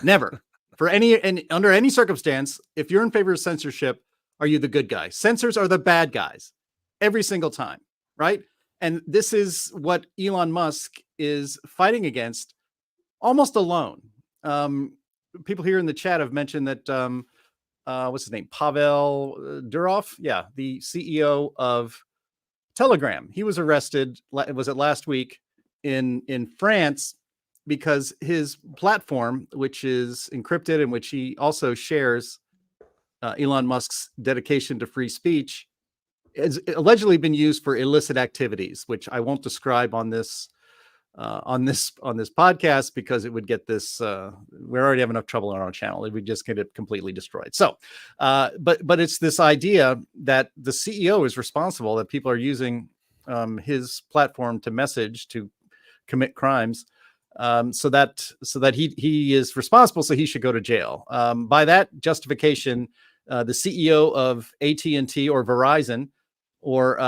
Never. And under any circumstance, if you're in favor of censorship, are you the good guy? Censors are the bad guys every single time, right? And this is what Elon Musk is fighting against almost alone. People here in the chat have mentioned that, what's his name? Pavel Durov. Yeah, the CEO of Telegram. He was arrested, was it last week, in France, because his platform, which is encrypted and which he also shares Elon Musk's dedication to free speech, has allegedly been used for illicit activities, which I won't describe on this on this podcast, because it would get this. We already have enough trouble on our channel. It would just get it completely destroyed. So, but it's this idea that the CEO is responsible, that people are using his platform to message, to commit crimes, so that he is responsible, so he should go to jail. By that justification, the CEO of AT&T or Verizon or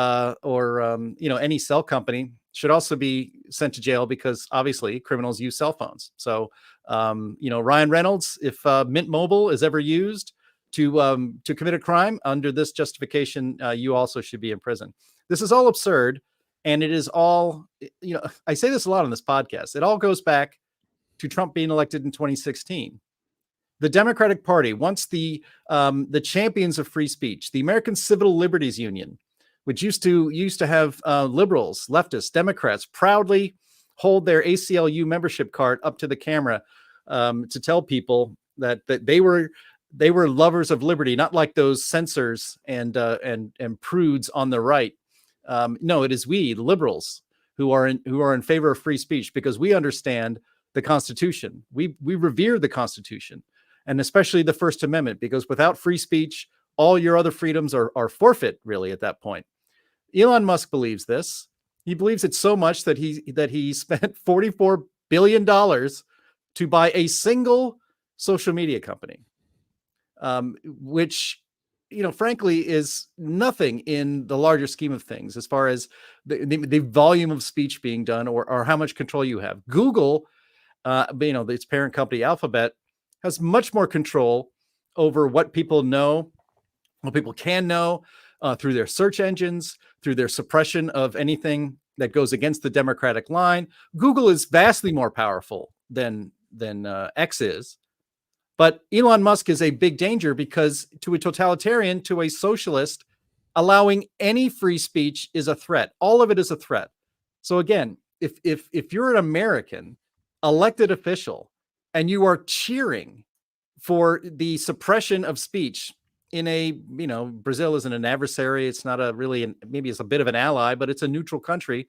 any cell company should also be sent to jail, because obviously criminals use cell phones. So Ryan Reynolds, if Mint Mobile is ever used to commit a crime under this justification, you also should be in prison. This is all absurd. And it is all, I say this a lot on this podcast. It all goes back to Trump being elected in 2016. The Democratic Party, once the champions of free speech, the American Civil Liberties Union, which used to have liberals, leftists, Democrats proudly hold their ACLU membership card up to the camera to tell people that they were lovers of liberty, not like those censors and prudes on the right. No, it is we, the liberals, who are in favor of free speech, because we understand the Constitution. We revere the Constitution, and especially the First Amendment, because without free speech, all your other freedoms are forfeit, really, at that point. Elon Musk believes this. He believes it so much that he spent $44 billion to buy a single social media company, which, frankly, is nothing in the larger scheme of things, as far as the volume of speech being done, or how much control you have. Google, its parent company Alphabet, has much more control over what people know, what people can know, through their search engines, through their suppression of anything that goes against the Democratic line. Google is vastly more powerful than X is. But Elon Musk is a big danger, because to a totalitarian, to a socialist, allowing any free speech is a threat. All of it is a threat. So again, if you're an American elected official and you are cheering for the suppression of speech in a, Brazil isn't an adversary, it's not maybe it's a bit of an ally, but it's a neutral country,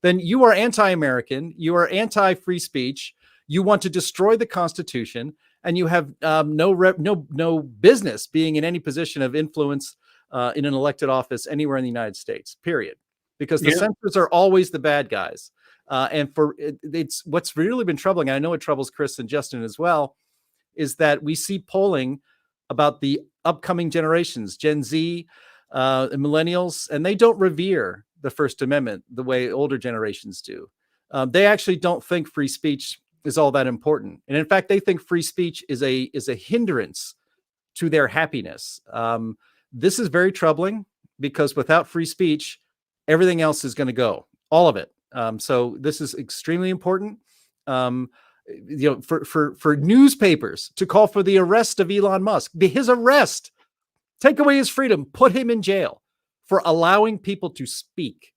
then you are anti-American, you are anti-free speech, you want to destroy the Constitution, and you have no business being in any position of influence in an elected office anywhere in the United States, period. Because the censors are always the bad guys. It's what's really been troubling, and I know it troubles Chris and Justin as well, is that we see polling about the upcoming generations, Gen Z, and millennials, and they don't revere the First Amendment the way older generations do. They actually don't think free speech is all that important. And in fact, they think free speech is a hindrance to their happiness. This is very troubling, because without free speech, everything else is going to go, all of it. So this is extremely important. For newspapers to call for the arrest of Elon Musk, his arrest, take away his freedom, put him in jail for allowing people to speak.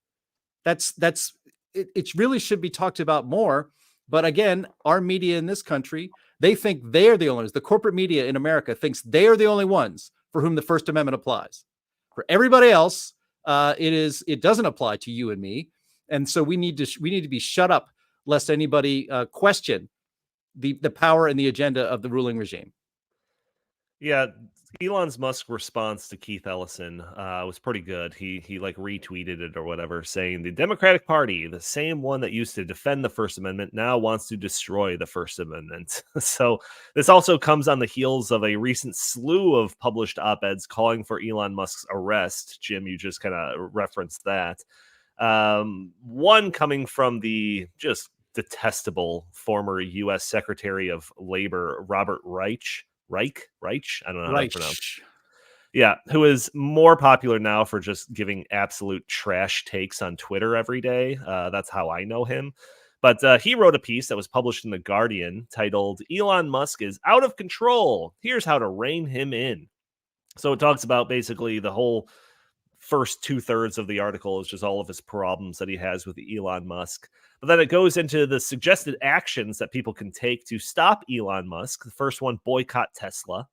It really should be talked about more. But again, our media in this country, they think they are the only ones. The corporate media in America thinks they are the only ones for whom the First Amendment applies. For everybody else, it doesn't apply to you and me. And so we need to be shut up, lest anybody question the power and the agenda of the ruling regime. Yeah, Elon Musk's response to Keith Ellison was pretty good. He retweeted it or whatever, saying the Democratic Party, the same one that used to defend the First Amendment, now wants to destroy the First Amendment. So this also comes on the heels of a recent slew of published op-eds calling for Elon Musk's arrest. Jim, you just kind of referenced that. One coming from the just detestable former U.S. Secretary of Labor, Robert Reich. I don't know how to pronounce. Yeah, who is more popular now for just giving absolute trash takes on Twitter every day. That's how I know him. But he wrote a piece that was published in The Guardian titled "Elon Musk is out of control. Here's how to rein him in." So it talks about basically the whole first 2/3 of the article is just all of his problems that he has with Elon Musk. But then it goes into the suggested actions that people can take to stop Elon Musk. The first one, boycott Tesla.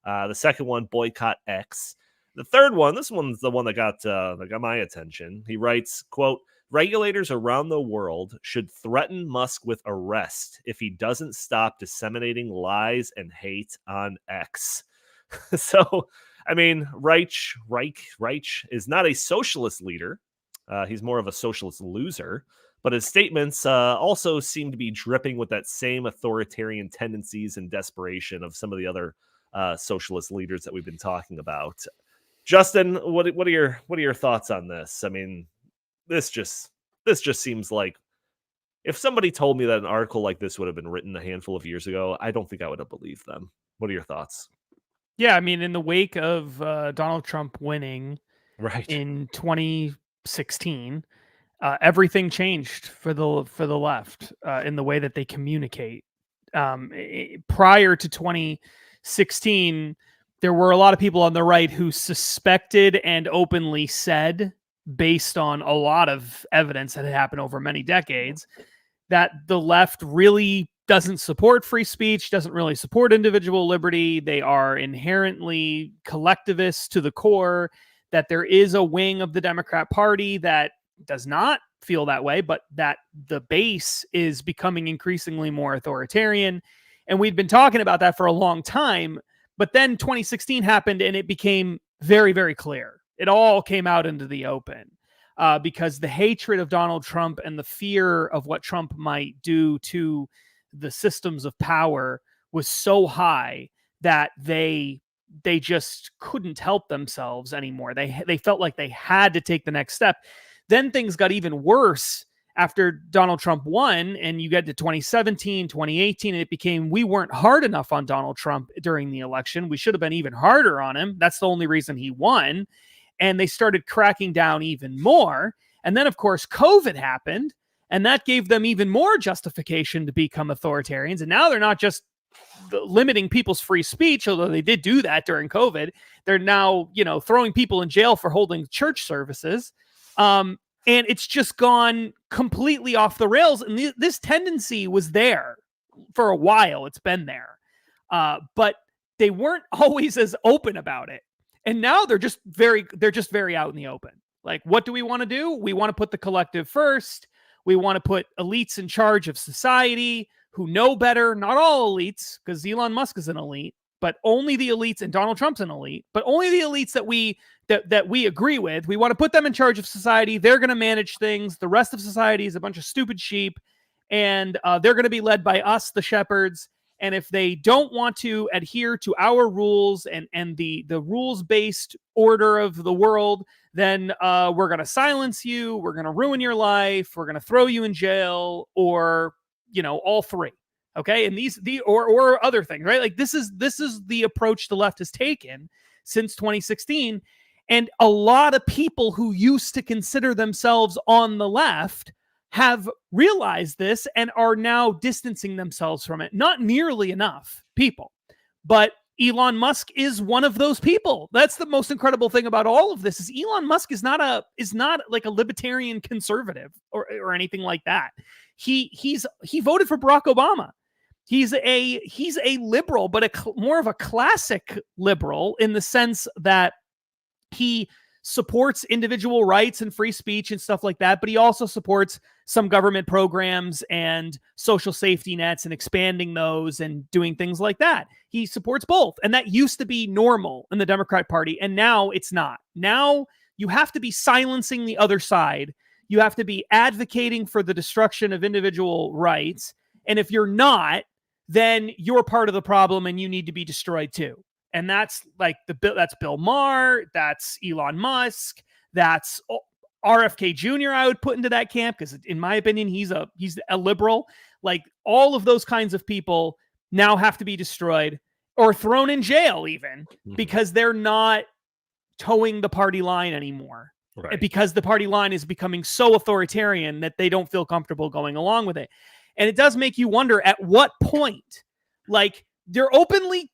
The second one, boycott X. The third one, this one's the one that got my attention. He writes, quote, Regulators around the world should threaten Musk with arrest if he doesn't stop disseminating lies and hate on X. So, I mean, Reich is not a socialist leader. He's more of a socialist loser. But his statements also seem to be dripping with that same authoritarian tendencies and desperation of some of the other socialist leaders that we've been talking about. Justin, what are your thoughts on this? I mean, this just seems like, if somebody told me that an article like this would have been written a handful of years ago, I don't think I would have believed them. What are your thoughts? Yeah, I mean, in the wake of Donald Trump winning in 2016, everything changed for the left in the way that they communicate. Prior to 2016, there were a lot of people on the right who suspected and openly said, based on a lot of evidence that had happened over many decades, that the left really doesn't support free speech, doesn't really support individual liberty. They are inherently collectivists to the core, that there is a wing of the Democrat Party that does not feel that way, but that the base is becoming increasingly more authoritarian. And we'd been talking about that for a long time, but then 2016 happened and it became very, very clear. It all came out into the open because the hatred of Donald Trump and the fear of what Trump might do to the systems of power was so high that they just couldn't help themselves anymore. They felt like they had to take the next step. Then things got even worse after Donald Trump won, and you get to 2017, 2018, and it became, we weren't hard enough on Donald Trump during the election. We should have been even harder on him. That's the only reason he won. And they started cracking down even more. And then, of course, COVID happened, and that gave them even more justification to become authoritarians. And now they're not just limiting people's free speech, although they did do that during COVID. They're now, throwing people in jail for holding church services. And it's just gone completely off the rails. And this tendency was there for a while. It's been there. But they weren't always as open about it. And now they're just very out in the open. Like, what do we want to do? We want to put the collective first. We want to put elites in charge of society who know better. Not all elites, because Elon Musk is an elite, but only the elites, and Donald Trump's an elite, but only the elites that we agree with. We want to put them in charge of society. They're going to manage things. The rest of society is a bunch of stupid sheep, and they're going to be led by us, the shepherds. And if they don't want to adhere to our rules and the rules-based order of the world, then we're going to silence you. We're going to ruin your life. We're going to throw you in jail, or all three. Okay, and or other things, right? Like this is the approach the left has taken since 2016, and a lot of people who used to consider themselves on the left have realized this and are now distancing themselves from it. Not nearly enough people, but Elon Musk is one of those people. That's the most incredible thing about all of this, is Elon Musk is not like a libertarian conservative or anything like that. He voted for Barack Obama. He's a liberal, but more of a classic liberal, in the sense that he supports individual rights and free speech and stuff like that, but he also supports some government programs and social safety nets and expanding those and doing things like that. He supports both. And that used to be normal in the Democrat Party, and now it's not. Now you have to be silencing the other side. You have to be advocating for the destruction of individual rights. And if you're not, then you're part of the problem and you need to be destroyed too. And that's like that's Bill Maher, that's Elon Musk, that's RFK Jr. I would put into that camp, because in my opinion, he's a liberal. Like, all of those kinds of people now have to be destroyed or thrown in jail, even because they're not towing the party line anymore. Right. Because the party line is becoming so authoritarian that they don't feel comfortable going along with it. And it does make you wonder, at what point, like, they're openly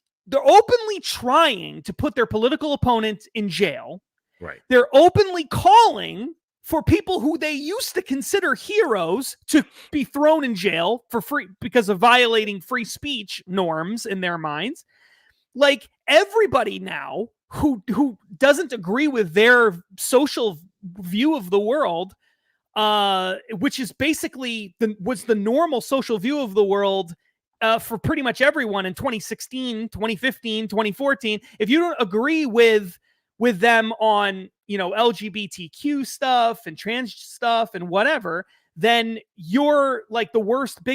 trying to put their political opponent in jail. Right. They're openly calling for people who they used to consider heroes to be thrown in jail for free because of violating free speech norms in their minds. Like, everybody now who doesn't agree with their social view of the world which is basically was the normal social view of the world for pretty much everyone in 2016, 2015, 2014. If you don't agree with them on, LGBTQ stuff and trans stuff and whatever, then you're like the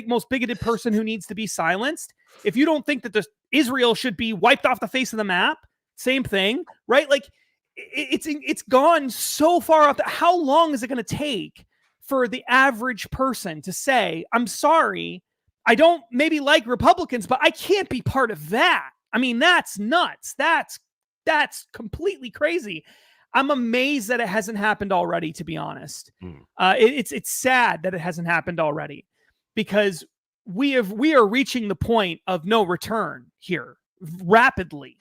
most bigoted person who needs to be silenced. If you don't think that Israel should be wiped off the face of the map, same thing, right? Like it's gone so far off. How long is it going to take for the average person to say, I'm sorry, I don't maybe like Republicans, but I can't be part of that? I mean, that's nuts. That's completely crazy. I'm amazed that it hasn't happened already, to be honest. It's sad that it hasn't happened already, because we are reaching the point of no return here rapidly.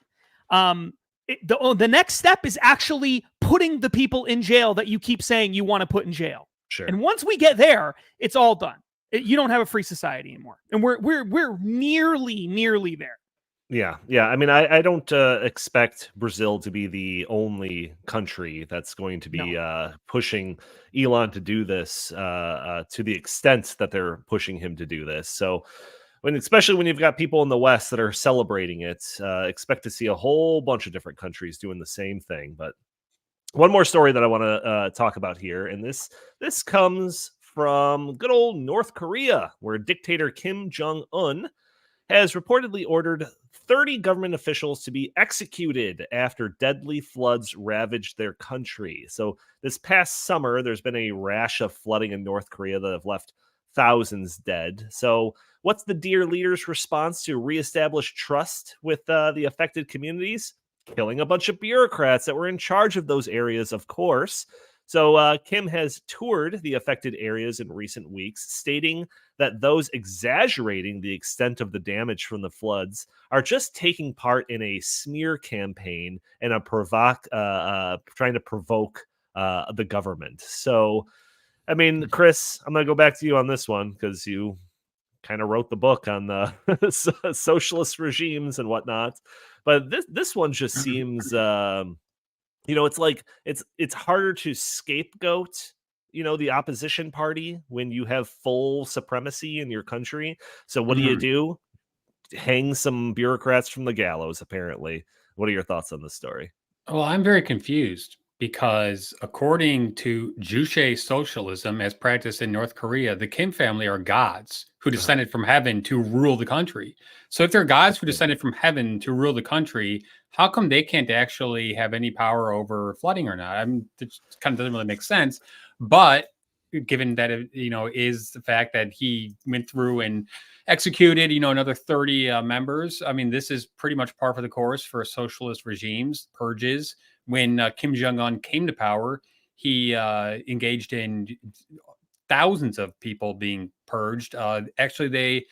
The next step is actually putting the people in jail that you keep saying you want to put in jail. Sure. And once we get there, it's all done. You don't have a free society anymore, and we're nearly there. Yeah. I mean, I don't expect Brazil to be the only country that's going to be pushing Elon to do this to the extent that they're pushing him to do this. So, especially when you've got people in the West that are celebrating it, expect to see a whole bunch of different countries doing the same thing. But one more story that I want to talk about here, and this comes from good old North Korea, where dictator Kim Jong-un has reportedly ordered 30 government officials to be executed after deadly floods ravaged their country. So this past summer, there's been a rash of flooding in North Korea that have left thousands dead. So what's the dear leader's response to reestablish trust with the affected communities? Killing a bunch of bureaucrats that were in charge of those areas, of course. So Kim has toured the affected areas in recent weeks, stating that those exaggerating the extent of the damage from the floods are just taking part in a smear campaign and trying to provoke the government. So, I mean, Chris, I'm going to go back to you on this one because you kind of wrote the book on the socialist regimes and whatnot. But this one just seems... it's like it's harder to scapegoat, the opposition party when you have full supremacy in your country. So what do? Hang some bureaucrats from the gallows, apparently. What are your thoughts on this story? Well, I'm very confused because according to Juche socialism as practiced in North Korea, the Kim family are gods who descended from heaven to rule the country. So if they're gods who descended from heaven to rule the country, how come they can't actually have any power over flooding or not? It kind of doesn't really make sense. But given that it, is the fact that he went through and executed, another 30 members. I mean, this is pretty much par for the course for socialist regimes, purges. When Kim Jong-un came to power, he engaged in thousands of people being purged. Actually, they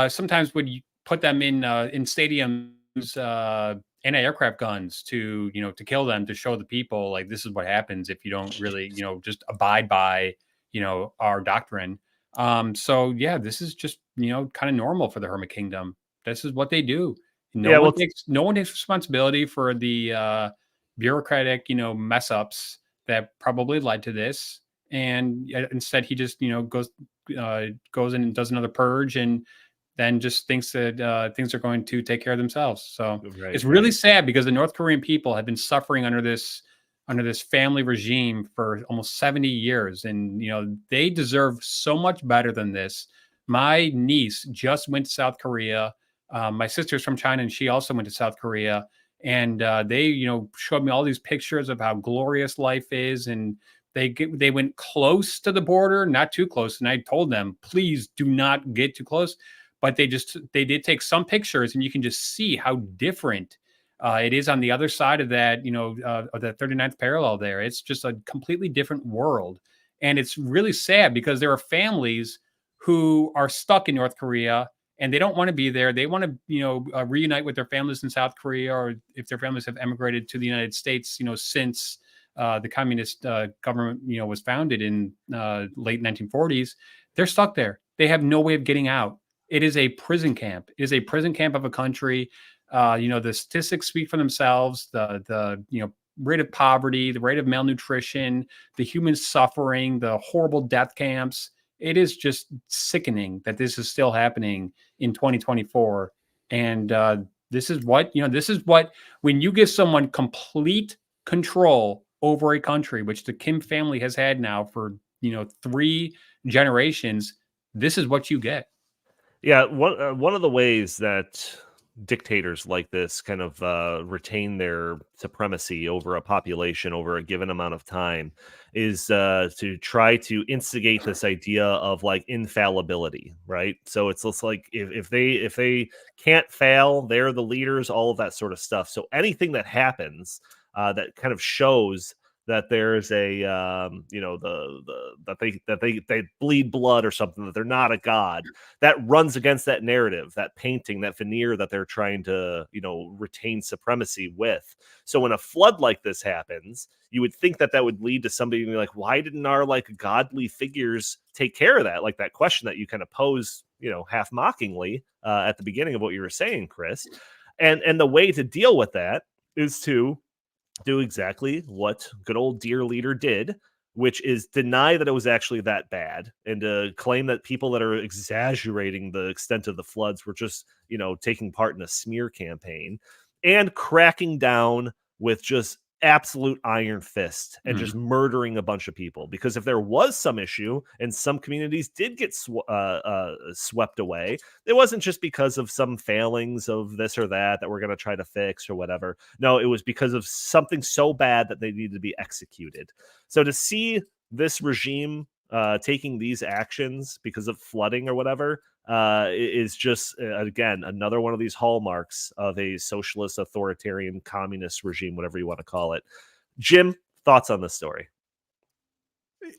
sometimes would put them in stadiums, anti-aircraft guns to kill them, to show the people like this is what happens if you don't really just abide by our doctrine. So yeah, this is just kind of normal for the Hermit Kingdom. This is what they do. No one takes responsibility for the bureaucratic mess ups that probably led to this, and instead he just goes in and does another purge, and then just thinks that things are going to take care of themselves. So it's really sad because the North Korean people have been suffering under this family regime for almost 70 years. And, they deserve so much better than this. My niece just went to South Korea. My sister's from China and she also went to South Korea. And they, showed me all these pictures of how glorious life is. And they went close to the border, not too close. And I told them, please do not get too close. But they did take some pictures, and you can just see how different it is on the other side of that, of the 39th parallel there. It's just a completely different world. And it's really sad because there are families who are stuck in North Korea and they don't want to be there. They want to, reunite with their families in South Korea, or if their families have emigrated to the United States, since the communist government, was founded in late 1940s, they're stuck there. They have no way of getting out. It is a prison camp. It is a prison camp of a country. The statistics speak for themselves. The rate of poverty, the rate of malnutrition, the human suffering, the horrible death camps. It is just sickening that this is still happening in 2024. And this is what, when you give someone complete control over a country, which the Kim family has had now for, 3 generations, this is what you get. Yeah, one of the ways that dictators like this kind of retain their supremacy over a population over a given amount of time is to try to instigate this idea of like infallibility, right? So it's just like if they can't fail, they're the leaders, all of that sort of stuff. So anything that happens that kind of shows that there's a that they bleed blood or something, that they're not a god, that runs against that narrative, that painting, that veneer that they're trying to retain supremacy with. So when a flood like this happens, you would think that would lead to somebody being like, why didn't our like godly figures take care of that? Like that question that you kind of pose half mockingly at the beginning of what you were saying, Chris. And the way to deal with that is to do exactly what good old dear leader did, which is deny that it was actually that bad and to claim that people that are exaggerating the extent of the floods were just, taking part in a smear campaign, and cracking down with just absolute iron fist and just murdering a bunch of people. Because if there was some issue and some communities did get swept away, it wasn't just because of some failings of this or that we're going to try to fix or whatever. No, it was because of something so bad that they needed to be executed. So to see this regime taking these actions because of flooding or whatever is just, again, another one of these hallmarks of a socialist, authoritarian, communist regime, whatever you want to call it. Jim, thoughts on this story?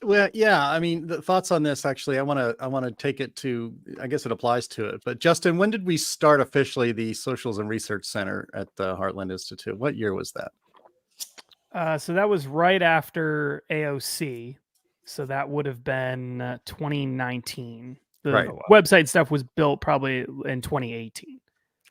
Well, yeah, I mean, the thoughts on this, actually, I want to take it to, I guess it applies to it. But Justin, when did we start officially the Socialism Research Center at the Heartland Institute? What year was that? So that was right after AOC. So that would have been 2019. The website stuff was built probably in 2018.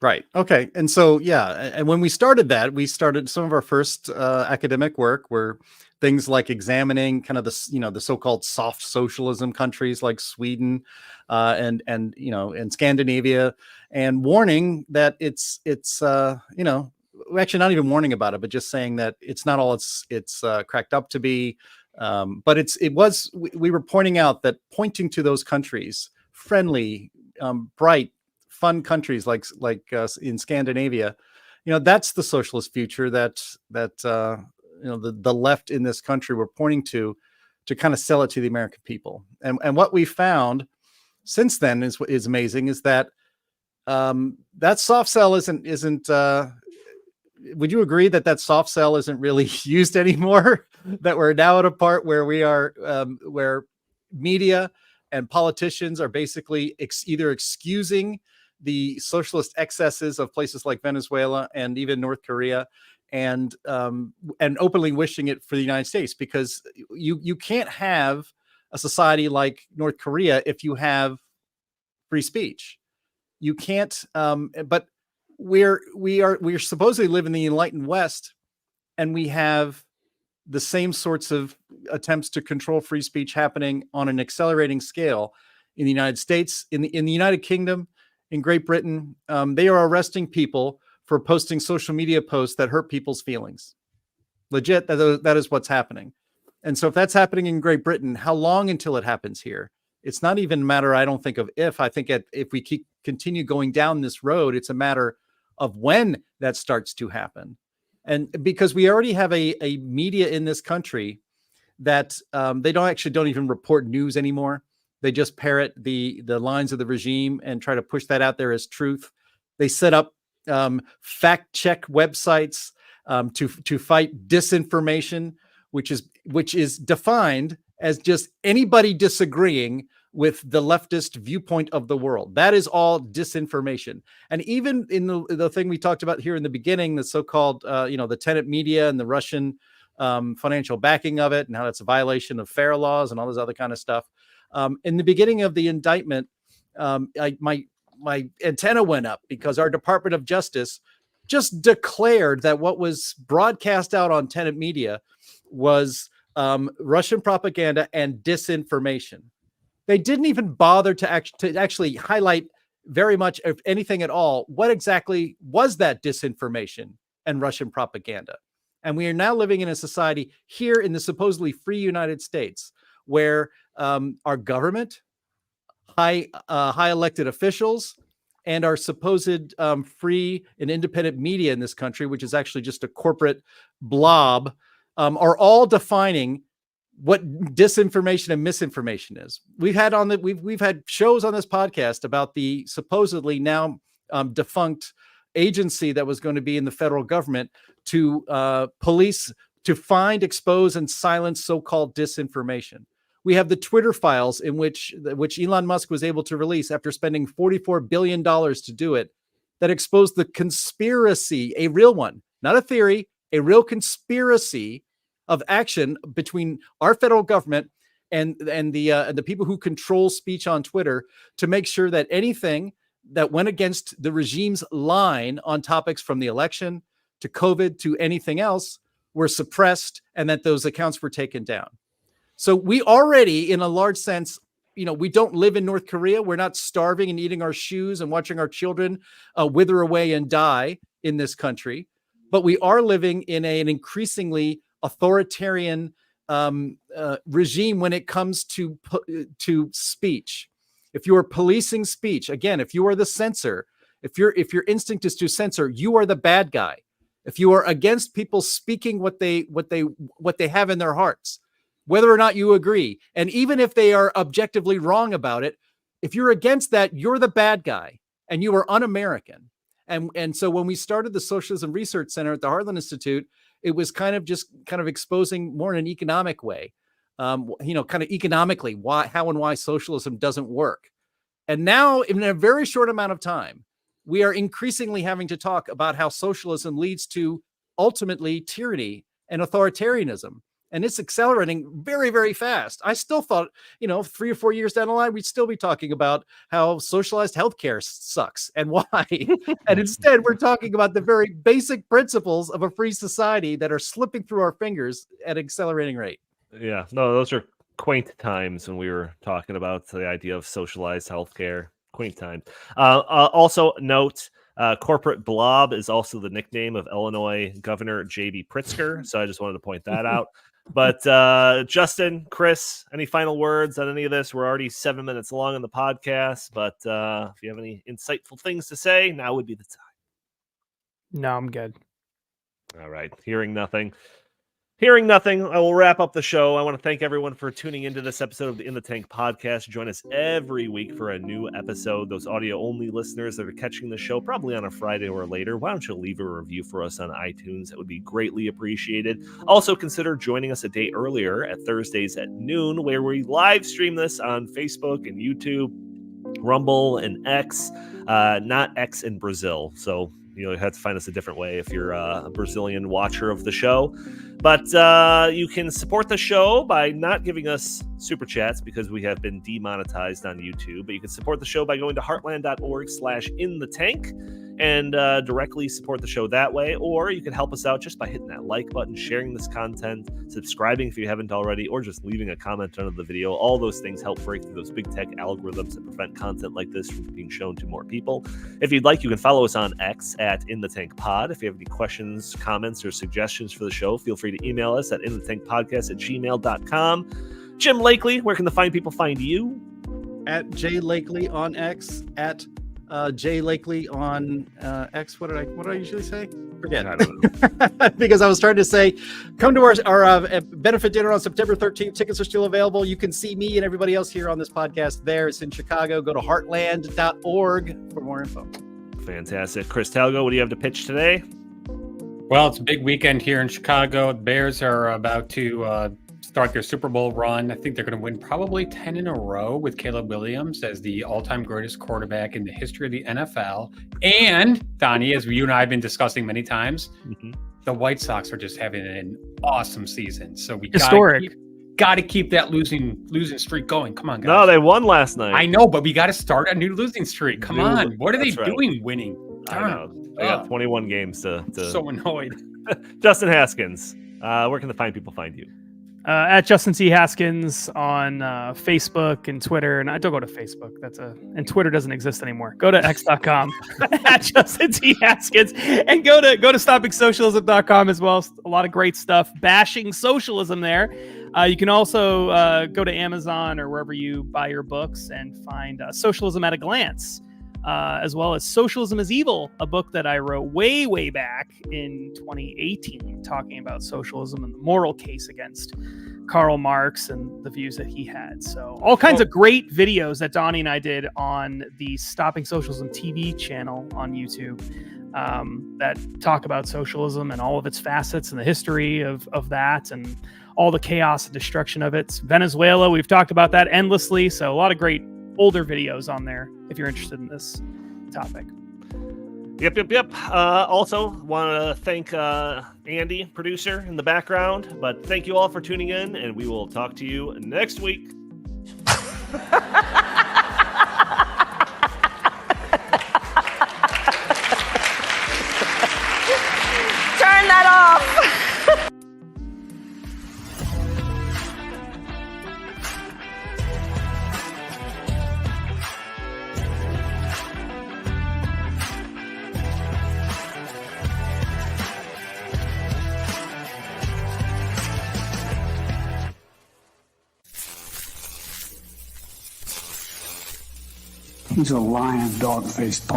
Right. Okay. And so, yeah. And when we started that, we started some of our first academic work were things like examining kind of the so-called soft socialism countries like Sweden and Scandinavia, and warning that it's actually not even warning about it, but just saying that it's not all it's cracked up to be. But we were pointing out that pointing to those countries, friendly, bright, fun countries like in Scandinavia, that's the socialist future that the left in this country were pointing to kind of sell it to the American people. And what we found since then is amazing, is that that soft sell isn't would you agree that soft sell isn't really used anymore? That we're now at a part where we are where media and politicians are basically either excusing the socialist excesses of places like Venezuela and even North Korea, and openly wishing it for the United States, because you can't have a society like North Korea if you have free speech. You can't. But we're supposedly live in the enlightened West, and we have the same sorts of attempts to control free speech happening on an accelerating scale in the United States, in the United Kingdom, in Great Britain. They are arresting people for posting social media posts that hurt people's feelings. Legit, that is what's happening. And so if that's happening in Great Britain, how long until it happens here? It's not even a matter, I don't think, of if. I think if we continue going down this road, it's a matter of when that starts to happen. And because we already have a media in this country that they don't even report news anymore. They just parrot the lines of the regime and try to push that out there as truth. They set up fact check websites to fight disinformation, which is defined as just anybody disagreeing with the leftist viewpoint of the world. That is all disinformation. And even in the thing we talked about here in the beginning, the so-called, the tenant media and the Russian financial backing of it, and how that's a violation of FAIR laws and all this other kind of stuff. In the beginning of the indictment, my antenna went up, because our Department of Justice just declared that what was broadcast out on Tenet Media was Russian propaganda and disinformation. They didn't even bother to actually highlight very much, if anything at all, what exactly was that disinformation and Russian propaganda. And we are now living in a society here in the supposedly free United States where our government, high elected officials, and our supposed free and independent media in this country, which is actually just a corporate blob, are all defining what disinformation and misinformation is. We've had shows on this podcast about the supposedly now defunct agency that was going to be in the federal government to police, to find, expose, and silence so-called disinformation. We have the Twitter files in which Elon Musk was able to release after spending $44 billion to do it, that exposed the conspiracy, a real one, not a theory, a real conspiracy of action between our federal government and the people who control speech on Twitter to make sure that anything that went against the regime's line on topics from the election to COVID to anything else were suppressed, and that those accounts were taken down. So we already, in a large sense, we don't live in North Korea. We're not starving and eating our shoes and watching our children wither away and die in this country. But we are living in an increasingly authoritarian regime when it comes to speech. If you are policing speech, again, if you are the censor, if your instinct is to censor, you are the bad guy. If you are against people speaking what they have in their hearts, whether or not you agree, and even if they are objectively wrong about it, if you're against that, you're the bad guy and you are un-American. And so when we started the Socialism Research Center at the Heartland Institute, it was kind of exposing more in an economic way, kind of economically how and why socialism doesn't work. And now, in a very short amount of time, we are increasingly having to talk about how socialism leads to ultimately tyranny and authoritarianism. And it's accelerating very, very fast. I still thought, 3 or 4 years down the line, we'd still be talking about how socialized healthcare sucks and why. And instead, we're talking about the very basic principles of a free society that are slipping through our fingers at an accelerating rate. Yeah, no, those are quaint times when we were talking about the idea of socialized healthcare. Quaint times. Also note, corporate blob is also the nickname of Illinois Governor J.B. Pritzker. So I just wanted to point that out. But Justin, Chris, any final words on any of this? We're already 7 minutes long in the podcast, but if you have any insightful things to say, now would be the time. No, I'm good. All right. Hearing nothing, I will wrap up the show. I want to thank everyone for tuning into this episode of the In the Tank podcast. Join us every week for a new episode. Those audio-only listeners that are catching the show probably on a Friday or later, why don't you leave a review for us on iTunes? That would be greatly appreciated. Also, consider joining us a day earlier at Thursdays at noon, where we live stream this on Facebook and YouTube, Rumble, and X. Not X in Brazil, so you have to find us a different way if you're a Brazilian watcher of the show. But you can support the show by not giving us super chats because we have been demonetized on YouTube. But you can support the show by going to heartland.org/inthetank and directly support the show that way. Or you can help us out just by hitting that like button, sharing this content, subscribing if you haven't already, or just leaving a comment under the video. All those things help break through those big tech algorithms that prevent content like this from being shown to more people. If you'd like, you can follow us on X at InTheTankPod. If you have any questions, comments, or suggestions for the show, feel free to email us at inthethankpodcast@gmail.com. Jim Lakely, where can the fine people find you? At J Lakely on X, at J Lakely on X. What did I usually say? Forget. I don't know. Because I was trying to say, come to our benefit dinner on September 13th. Tickets are still available. You can see me and everybody else here on this podcast there. It's in Chicago. Go to heartland.org for more info. Fantastic. Chris Talgo, what do you have to pitch today? Well, it's a big weekend here in Chicago. The Bears are about to start their Super Bowl run. I think they're going to win probably 10 in a row with Caleb Williams as the all-time greatest quarterback in the history of the NFL. And, Donnie, as you and I have been discussing many times, the White Sox are just having an awesome season. So we got to keep that losing streak going. Come on, guys. No, they won last night. I know, but we got to start a new losing streak. Come on. What are they doing winning? I know. I got 21 games to So annoyed. Justin Haskins, where can the fine people find you? At Justin T. Haskins on Facebook and Twitter. And I don't go to Facebook. And Twitter doesn't exist anymore. Go to x.com at Justin T. Haskins and go to stoppingsocialism.com as well. A lot of great stuff bashing socialism there. You can also go to Amazon or wherever you buy your books and find Socialism at a Glance, as well as Socialism is Evil, a book that I wrote way back in 2018, talking about socialism and the moral case against Karl Marx and the views that he had. So all kinds of great videos that Donnie and I did on the Stopping Socialism TV channel on YouTube that talk about socialism and all of its facets and the history of that and all the chaos and destruction of it. Venezuela, we've talked about that endlessly. So a lot of great older videos on there if you're interested in this topic. Yep. Also, want to thank Andy, producer, in the background. But thank you all for tuning in, and we will talk to you next week. Turn that off. He's a lying, dog-faced pony.